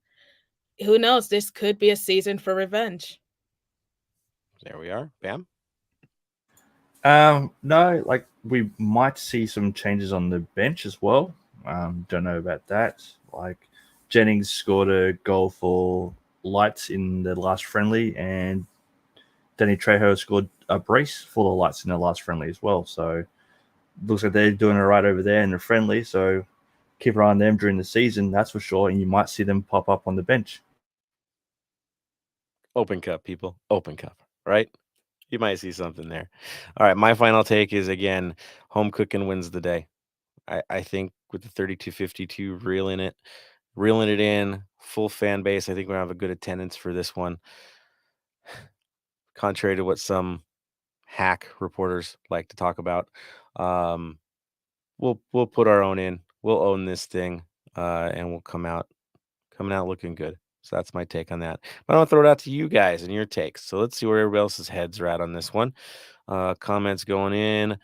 S3: who knows? This could be a season for revenge.
S2: There we are. Bam.
S4: No, like we might see some changes on the bench as well. Don't know about that. Like Jennings scored a goal for Lights in the last friendly, and Danny Trejo scored a brace for the Lights in the last friendly as well. So looks like they're doing it right over there in the friendly. So keep an eye on them during the season, that's for sure. And you might see them pop up on the bench.
S2: Open Cup, people. Open Cup, right? You might see something there. All right, my final take is, again, home cooking wins the day. I think with the 3252 reeling it in, full fan base, I think we're going to have a good attendance for this one. Contrary to what some hack reporters like to talk about, we'll put our own in. We'll own this thing, and we'll coming out looking good. So that's my take on that. But I'll throw it out to you guys and your takes. So let's see where everybody else's heads are at on this one. Comments going in.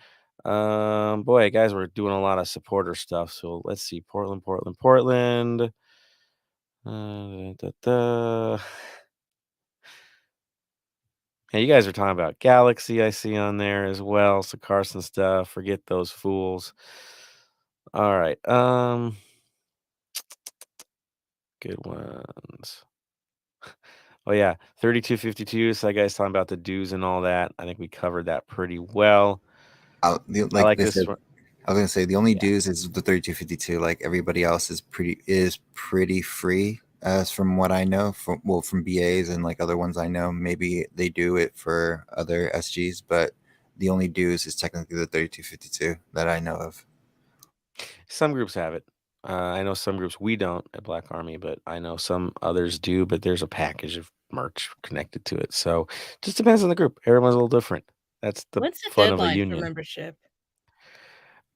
S2: Boy, guys, we're doing a lot of supporter stuff. So let's see. Portland. Yeah, you guys are talking about Galaxy, I see on there as well. So Carson stuff. Forget those fools. All right. Good ones. Oh yeah, 3252. So that guy's talking about the dues and all that. I think we covered that pretty well. I like this one.
S5: I was gonna say the only dues is the 3252. Like everybody else is pretty free, as from what I know. From BAs and like other ones I know. Maybe they do it for other SGs, but the only dues is technically the 3252 that I know of.
S2: Some groups have it. I know some groups we don't at Black Army, but I know some others do. But there's a package of merch connected to it, so just depends on the group. Everyone's a little different. That's the
S3: When's the
S2: fun of a
S3: deadline
S2: union.
S3: for membership?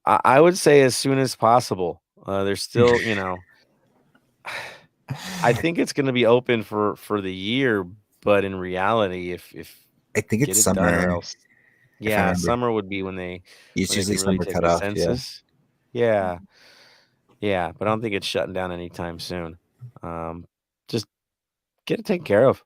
S2: I would say as soon as possible. There's still, I think it's going to be open for the year, but in reality, if
S5: I think it's
S2: get it done or
S5: summer.
S2: else, yeah, summer would be when they
S5: It's usually
S2: can really
S5: summer
S2: take
S5: cut
S2: a
S5: off.
S2: census. Yeah, but I don't think it's shutting down anytime soon. Just get it taken care of.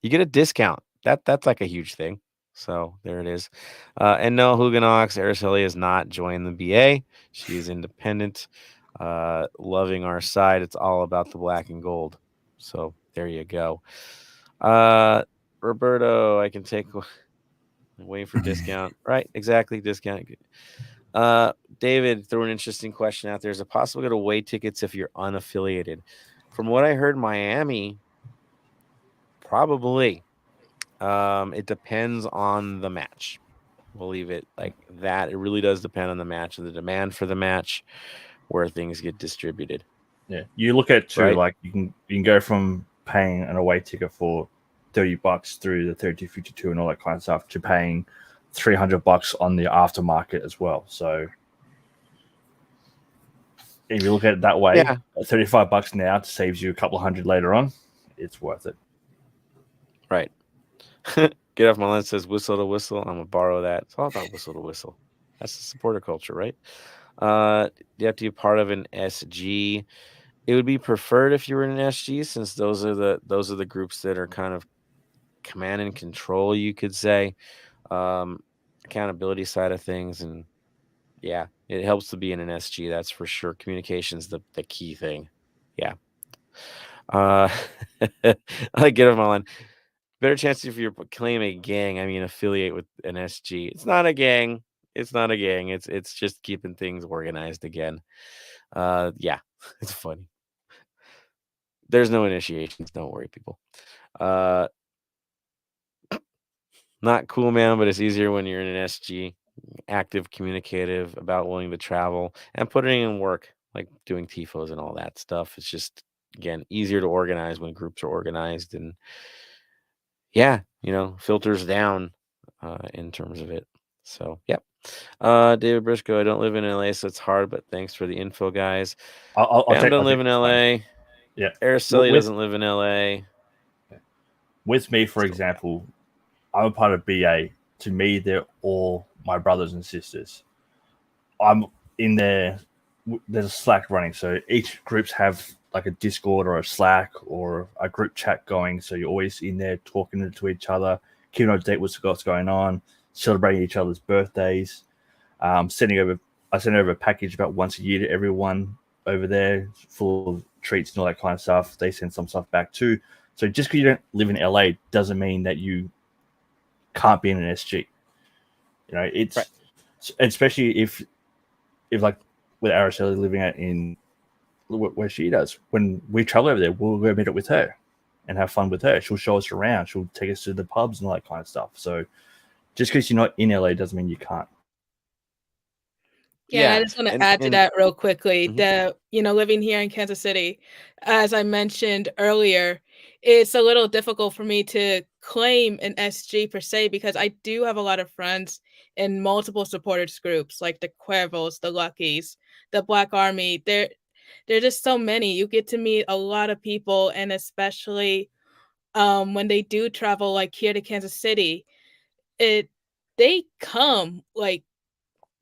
S2: You get a discount. That's like a huge thing. So there it is. And no, Huganox, Araceli has not joined the BA. She is independent, loving our side. It's all about the black and gold. So there you go. Roberto, I can take waiting for discount. Right, exactly. Discount. David threw an interesting question out there. Is it possible to get away tickets if you're unaffiliated? From what I heard, Miami, probably. It depends on the match. We'll leave it like that. It really does depend on the match and the demand for the match, where things get distributed.
S4: Yeah, you look at too,
S2: right?
S4: Like you can go from paying an away ticket for $30 through the 3252 and all that kind of stuff to paying $300 on the aftermarket as well. So if you look at it that way, $35 now saves you a couple of hundred later on. It's worth it.
S2: Right. Get off my line says whistle to whistle. I'm gonna borrow that. It's all about whistle to whistle. That's the supporter culture, right? You have to be part of an SG. It would be preferred if you were in an SG, since those are the groups that are kind of command and control, you could say. Um, Accountability side of things, and yeah, it helps to be in an SG, that's for sure. Communication's the key thing. Yeah. Uh, I get off my line. Better chance if you claim a gang, I mean affiliate with an SG. It's not a gang. It's not a gang. It's just keeping things organized again. Yeah, it's funny. There's no initiations. Don't worry, people. Uh, Not cool, man, but it's easier when you're in an SG. Active, communicative, about willing to travel, and putting in work, like doing TIFOs and all that stuff. It's just, again, easier to organize when groups are organized, and yeah, filters down in terms of it. So, yep. David Briscoe, I don't live in LA, so it's hard, but thanks for the info, guys.
S4: I'll
S2: Bam
S4: take
S2: doesn't live in
S4: this one.
S2: LA.
S4: Yeah.
S2: Araceli doesn't live in LA.
S4: With me, for example, I'm a part of BA. To me, they're all my brothers and sisters. I'm in there. There's a Slack running, so each groups have like a Discord or a Slack or a group chat going. So you're always in there talking to each other, keeping up to date with what's going on, celebrating each other's birthdays. I send over a package about once a year to everyone over there, full of treats and all that kind of stuff. They send some stuff back too. So just because you don't live in LA doesn't mean that you can't be in an SG. It's right. Especially if like with Araceli living out in where she does, when we travel over there, we'll go meet up with her and have fun with her. She'll show us around. She'll take us to the pubs and all that kind of stuff. So just because you're not in LA doesn't mean you can't.
S3: Yeah, I just want to add to that real quickly. Living here in Kansas City, as I mentioned earlier, it's a little difficult for me to claim an SG per se, because I do have a lot of friends in multiple supporters groups, like the Cuervos, the Luckies, the Black Army. There are just so many. You get to meet a lot of people, and especially when they do travel, like here to Kansas City, they come like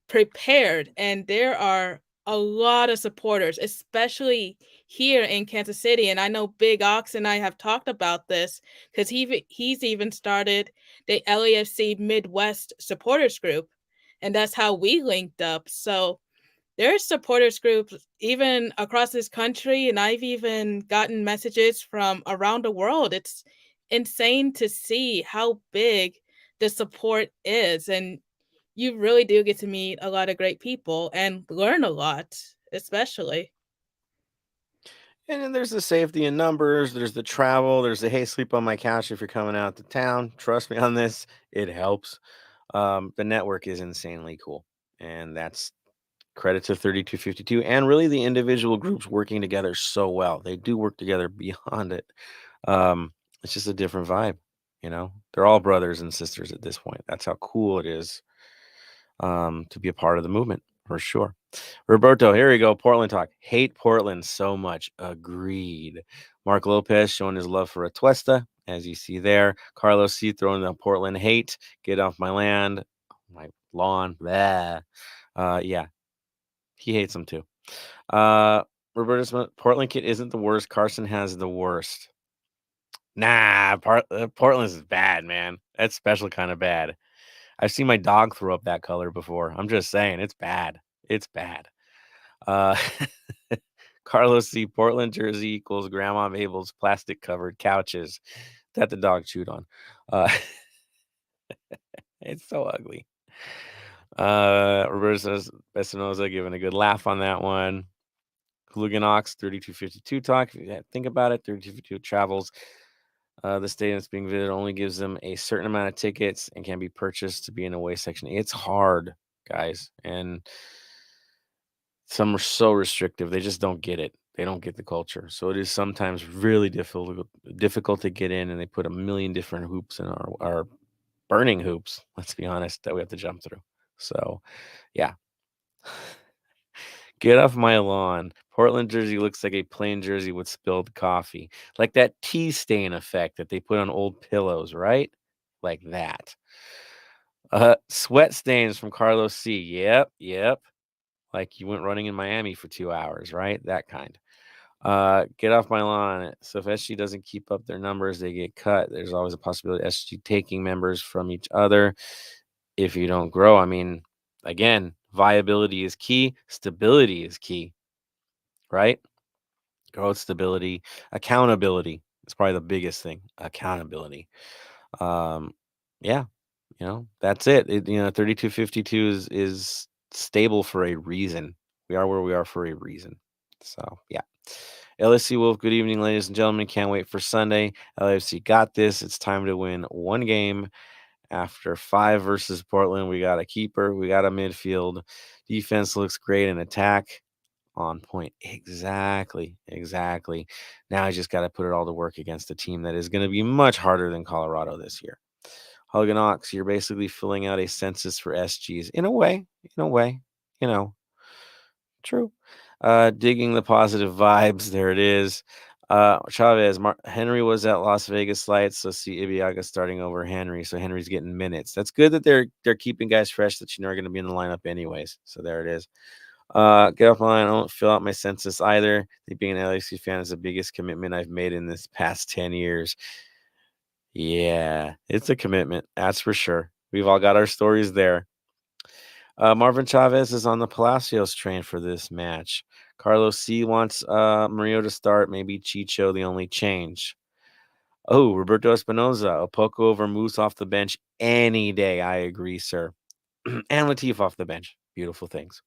S3: prepared, and there are a lot of supporters, especially here in Kansas City. And I know Big Ox and I have talked about this, because he's even started the LAFC Midwest supporters group, and that's how we linked up. So there's supporters groups even across this country, and I've even gotten messages from around the world. It's insane to see how big the support is, and you really do get to meet a lot of great people and learn a lot, especially.
S2: And then there's the safety in numbers. There's the travel. There's the, hey, sleep on my couch if you're coming out to town. Trust me on this. It helps. The network is insanely cool. And that's credit to 3252 and really the individual groups working together so well. They do work together beyond it. It's just a different vibe. They're all brothers and sisters at this point. That's how cool it is to be a part of the movement, for sure. Roberto, here we go. Portland talk. Hate Portland so much. Agreed. Mark Lopez showing his love for Atuesta, as you see there. Carlos C throwing the Portland hate. Get off my land, my lawn. Blah. Yeah, he hates them too. Roberto Smith, Portland kid isn't the worst. Carson has the worst. Nah, Portland's is bad, man. That's special kind of bad. I've seen my dog throw up that color before. I'm just saying, it's bad. It's bad. Carlos C. Portland jersey equals Grandma Mabel's plastic covered couches that the dog chewed on. It's so ugly. Roberto says Espinoza giving a good laugh on that one. Hooligan Ox 3252 talk. If you think about it, 3252 travels. The stadium's being visited only gives them a certain amount of tickets and can be purchased to be in away section. It's hard, guys, and some are so restrictive. They just don't get it. They don't get the culture. So it is sometimes really difficult to get in, and they put a million different hoops in our burning hoops, let's be honest, that we have to jump through. So, yeah. Get off my lawn. Portland jersey looks like a plain jersey with spilled coffee. Like that tea stain effect that they put on old pillows, right? Like that. Sweat stains from Carlos C. Yep. Like you went running in Miami for 2 hours, right? That kind. Get off my lawn. So if SG doesn't keep up their numbers, they get cut. There's always a possibility of SG taking members from each other if you don't grow. I mean, again, viability is key. Stability is key, right? Growth, stability, accountability is probably the biggest thing. Accountability. Yeah, that's it. 3252 is stable for a reason. We are where we are for a reason. So yeah. LSC Wolf, good evening, ladies and gentlemen. Can't wait for Sunday. LAFC got this. It's time to win one game. After 5 versus Portland, we got a keeper. We got a midfield. Defense looks great and attack on point. Exactly. Now I just got to put it all to work against a team that is going to be much harder than Colorado this year. Hogan Ox, you're basically filling out a census for SGs. In a way, true. Digging the positive vibes. There it is. Chavez, Henry was at Las Vegas Lights, so see Ibiaga starting over Henry. So Henry's getting minutes. That's good that they're keeping guys fresh that are going to be in the lineup anyways. So there it is. Get off my line. I don't fill out my census either. I think being an LAFC fan is the biggest commitment I've made in this past 10 years. Yeah, it's a commitment. That's for sure. We've all got our stories there. Marvin Chavez is on the Palacios train for this match. Carlos C wants Murillo to start. Maybe Chicho, the only change. Oh, Roberto Espinoza, Opoko over Moose off the bench any day. I agree, sir. And Latif off the bench. Beautiful things.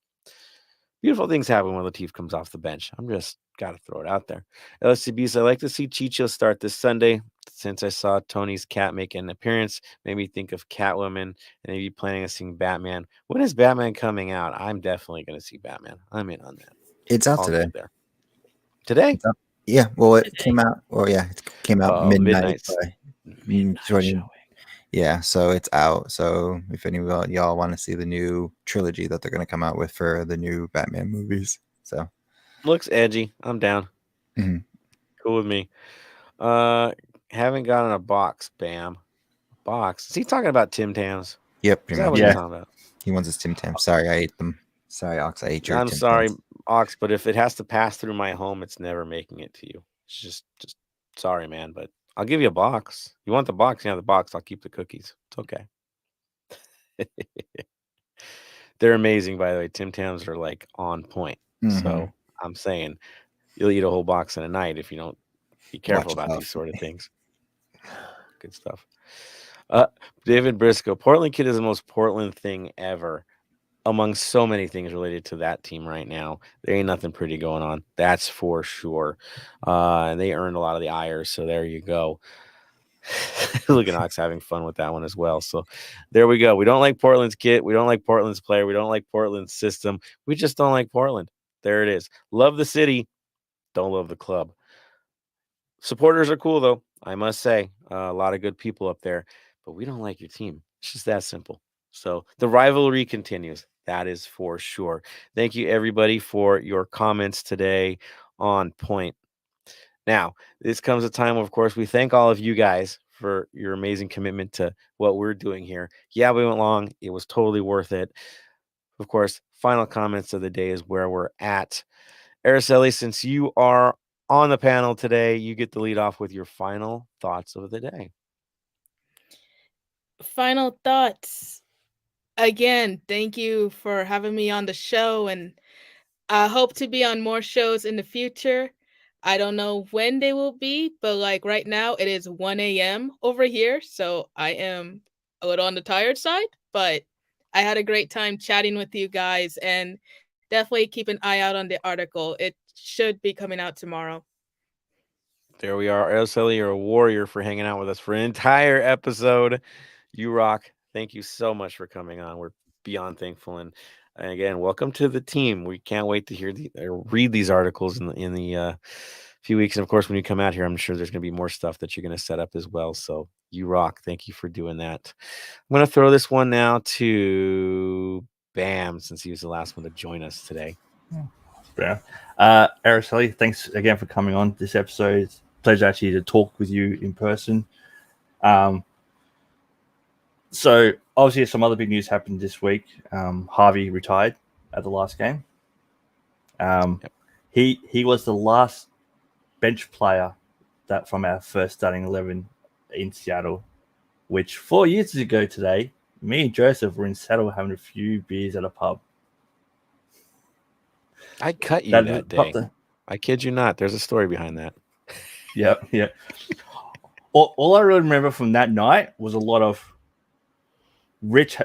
S2: Beautiful things happen when Latif comes off the bench. I'm just got to throw it out there. LSCBs, I like to see Chicho start this Sunday. Since I saw Tony's cat make an appearance, made me think of Catwoman and maybe planning on seeing Batman. When is Batman coming out? I'm definitely going to see Batman. I'm in on that.
S5: It's out
S2: I'll
S5: today.
S2: get there. Today?
S5: It's out. Yeah. Well, it came out. Well, yeah, it came out midnight.
S2: Midnight showing.
S5: Yeah, so it's out. So if any of y'all want to see the new trilogy that they're going to come out with for the new Batman movies, so
S2: looks edgy. I'm down.
S5: Mm-hmm.
S2: Cool with me. Haven't gotten a box. Bam. Box. Is he talking about Tim Tams?
S5: Yep.
S2: Is that what he's talking about?
S5: He wants his Tim Tams. Sorry, I ate them. Sorry, Ox. I ate your
S2: I'm
S5: Tim
S2: sorry,
S5: Tams.
S2: Ox, but if it has to pass through my home, it's never making it to you. It's just sorry, man, but I'll give you a box. You want the box? You have the box. I'll keep the cookies. It's okay. They're amazing, by the way. Tim Tams are like on point.
S5: Mm-hmm.
S2: So I'm saying you'll eat a whole box in a night if you don't be careful about these sort of things. Good stuff. David Briscoe, Portland Kid is the most Portland thing ever. Among so many things related to that team right now, there ain't nothing pretty going on. That's for sure. They earned a lot of the ire, so there you go. Look at Ox having fun with that one as well. So there we go. We don't like Portland's kit. We don't like Portland's player. We don't like Portland's system. We just don't like Portland. There it is. Love the city. Don't love the club. Supporters are cool, though. I must say, a lot of good people up there, but we don't like your team. It's just that simple. So the rivalry continues. That is for sure. Thank you, everybody, for your comments today on point. Now, this comes a time, of course, we thank all of you guys for your amazing commitment to what we're doing here. Yeah, we went long. It was totally worth it. Of course, final comments of the day is where we're at. Araceli, since you are on the panel today, you get to lead off with your final thoughts of the day.
S3: Final thoughts. Again, thank you for having me on the show, and I hope to be on more shows in the future. I don't know when they will be, but like right now it is 1 a.m. over here, so I am a little on the tired side, but I had a great time chatting with you guys, and definitely keep an eye out on the article. It should be coming out tomorrow.
S2: There we are. Araceli, you're a warrior for hanging out with us for an entire episode. You rock. Thank you so much for coming on. We're beyond thankful. And again, welcome to the team. We can't wait to read these articles in the few weeks. And of course, when you come out here, I'm sure there's going to be more stuff that you're going to set up as well. So you rock. Thank you for doing that. I'm going to throw this one now to Bam, since he was the last one to join us today.
S4: Yeah. Araceli, thanks again for coming on this episode. It's a pleasure actually to talk with you in person. So obviously, some other big news happened this week. Harvey retired at the last game.
S2: Yep.
S4: He was the last bench player that from our first starting 11 in Seattle, which 4 years ago today, me and Joseph were in Seattle having a few beers at a pub.
S2: I cut you that day. I kid you not. There's a story behind that.
S4: Yeah. All I really remember from that night was a lot of Rich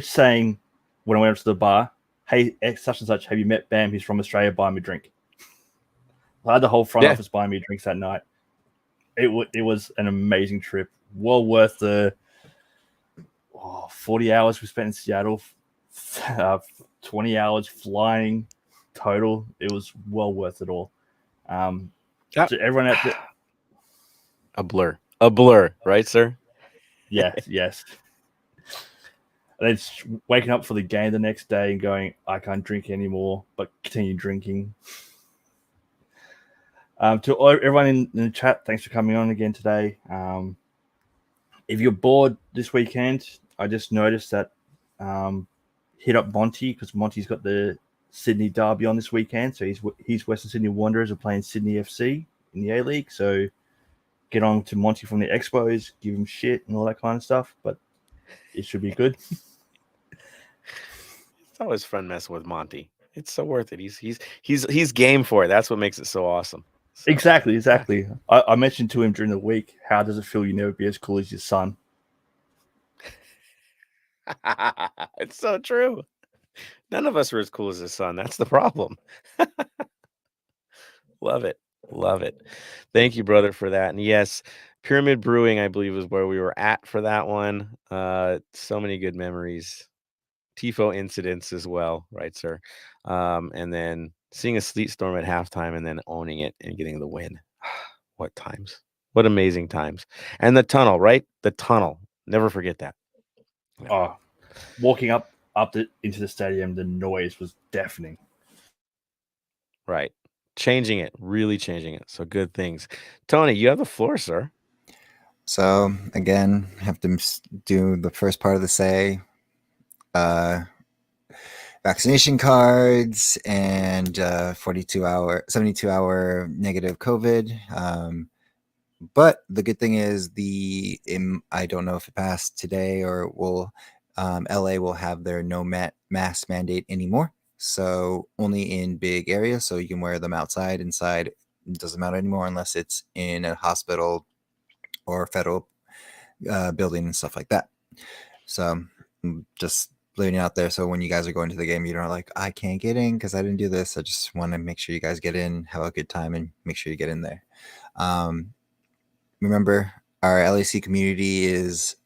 S4: saying when I went up to the bar, "Hey, such and such, have you met Bam? He's from Australia. Buy me a drink." I had the whole front office buying me drinks that night. It was an amazing trip. Well worth the 40 hours we spent in Seattle, 20 hours flying total. It was well worth it all. To everyone out there,
S2: a blur, right, sir?
S4: Yes. And then waking up for the game the next day and going, I can't drink anymore, but continue drinking. To everyone in the chat, thanks for coming on again today. If you're bored this weekend, I just noticed that hit up Monty, because Monty's got the Sydney Derby on this weekend. So he's Western Sydney Wanderers are playing Sydney FC in the A-League. So get on to Monty from the Expos, give him shit and all that kind of stuff. But it should be good.
S2: It's always fun messing with Monty. It's so worth it. He's game for it. That's what makes it so awesome. So,
S4: exactly. I mentioned to him during the week, how does it feel you never be as cool as your son?
S2: It's so true. None of us are as cool as his son. That's the problem. Love it. Thank you, brother, for that. And yes, Pyramid Brewing, I believe, is where we were at for that one. So many good memories. Tifo incidents as well, right, sir? And then seeing a sleet storm at halftime and then owning it and getting the win. What times. What amazing times. And the tunnel, right? The tunnel. Never forget that.
S4: Oh, walking up into the stadium, the noise was deafening.
S2: Right. Really changing it. So good things. Tony, you have the floor, sir.
S5: So again, have to do the first part of the say. Vaccination cards and 72 hour negative COVID. But the good thing is I don't know if it passed today or LA will have their no mask mandate anymore. So only in big areas. So you can wear them outside, inside. It doesn't matter anymore unless it's in a hospital or federal building and stuff like that. So just leaving it out there. So when you guys are going to the game, you don't like, I can't get in because I didn't do this. I just want to make sure you guys get in, have a good time, and make sure you get in there. Remember, our LAC community is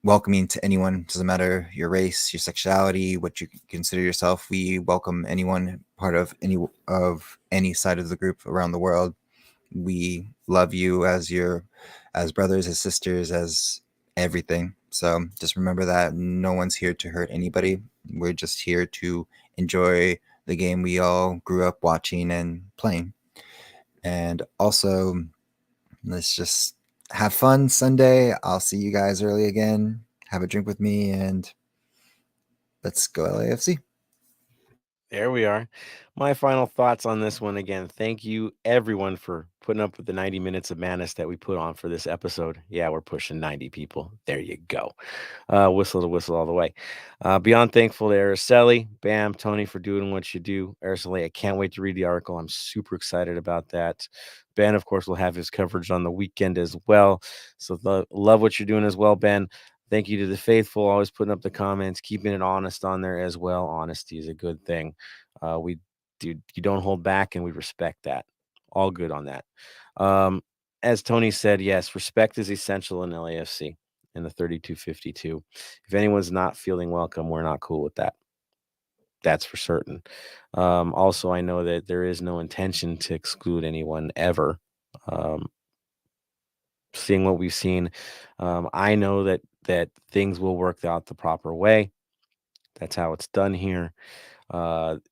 S5: welcoming to anyone. Doesn't matter your race, your sexuality, what you consider yourself. We welcome anyone part of any side of the group around the world. We love you as brothers, as sisters, as everything. So just remember that no one's here to hurt anybody. We're just here to enjoy the game we all grew up watching and playing. And also, let's just have fun Sunday. I'll see you guys early again. Have a drink with me and let's go LAFC.
S2: There we are. My final thoughts on this one again. Thank you, everyone, for putting up with the 90 minutes of madness that we put on for this episode. Yeah, we're pushing 90 people. There you go. Whistle to whistle all the way. Beyond thankful to Araceli, Bam, Tony for doing what you do. Araceli, I can't wait to read the article. I'm super excited about that. Ben, of course, will have his coverage on the weekend as well. So love what you're doing as well, Ben. Thank you to the faithful, always putting up the comments, keeping it honest on there as well. Honesty is a good thing. You don't hold back, and we respect that. All good on that. As Tony said, yes, respect is essential in LAFC in the 3252. If anyone's not feeling welcome, we're not cool with that. That's for certain. Also, I know that there is no intention to exclude anyone ever. Seeing what we've seen, I know that things will work out the proper way. That's how it's done here.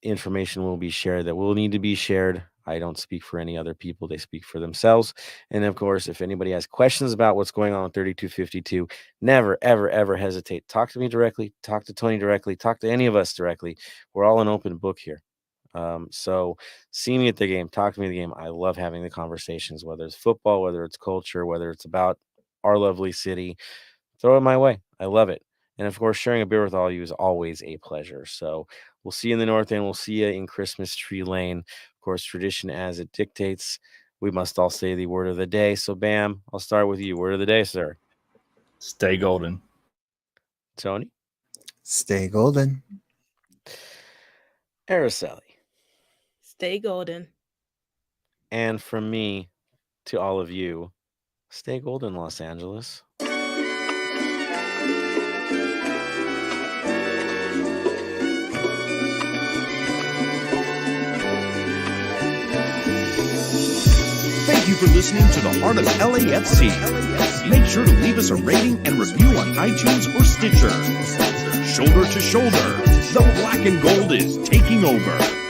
S2: Information will be shared that will need to be shared. I don't speak for any other people. They speak for themselves. And of course, if anybody has questions about what's going on in 3252, never, ever, ever hesitate. Talk to me directly. Talk to Tony directly. Talk to any of us directly. We're all an open book here. So see me at the game. Talk to me at the game. I love having the conversations, whether it's football, whether it's culture, whether it's about our lovely city. Throw it my way. I love it. And of course, sharing a beer with all you is always a pleasure. So we'll see you in the North End. We'll see you in Christmas Tree Lane. Of course, tradition as it dictates, we must all say the word of the day. So, Bam, I'll start with you. Word of the day, sir.
S4: Stay golden.
S2: Tony?
S5: Stay golden.
S2: Araceli.
S3: Stay golden.
S2: And from me to all of you, stay golden, Los Angeles.
S1: Thank you for listening to the Heart of LAFC. Make sure to leave us a rating and review on iTunes or Stitcher. Shoulder to shoulder, the black and gold is taking over.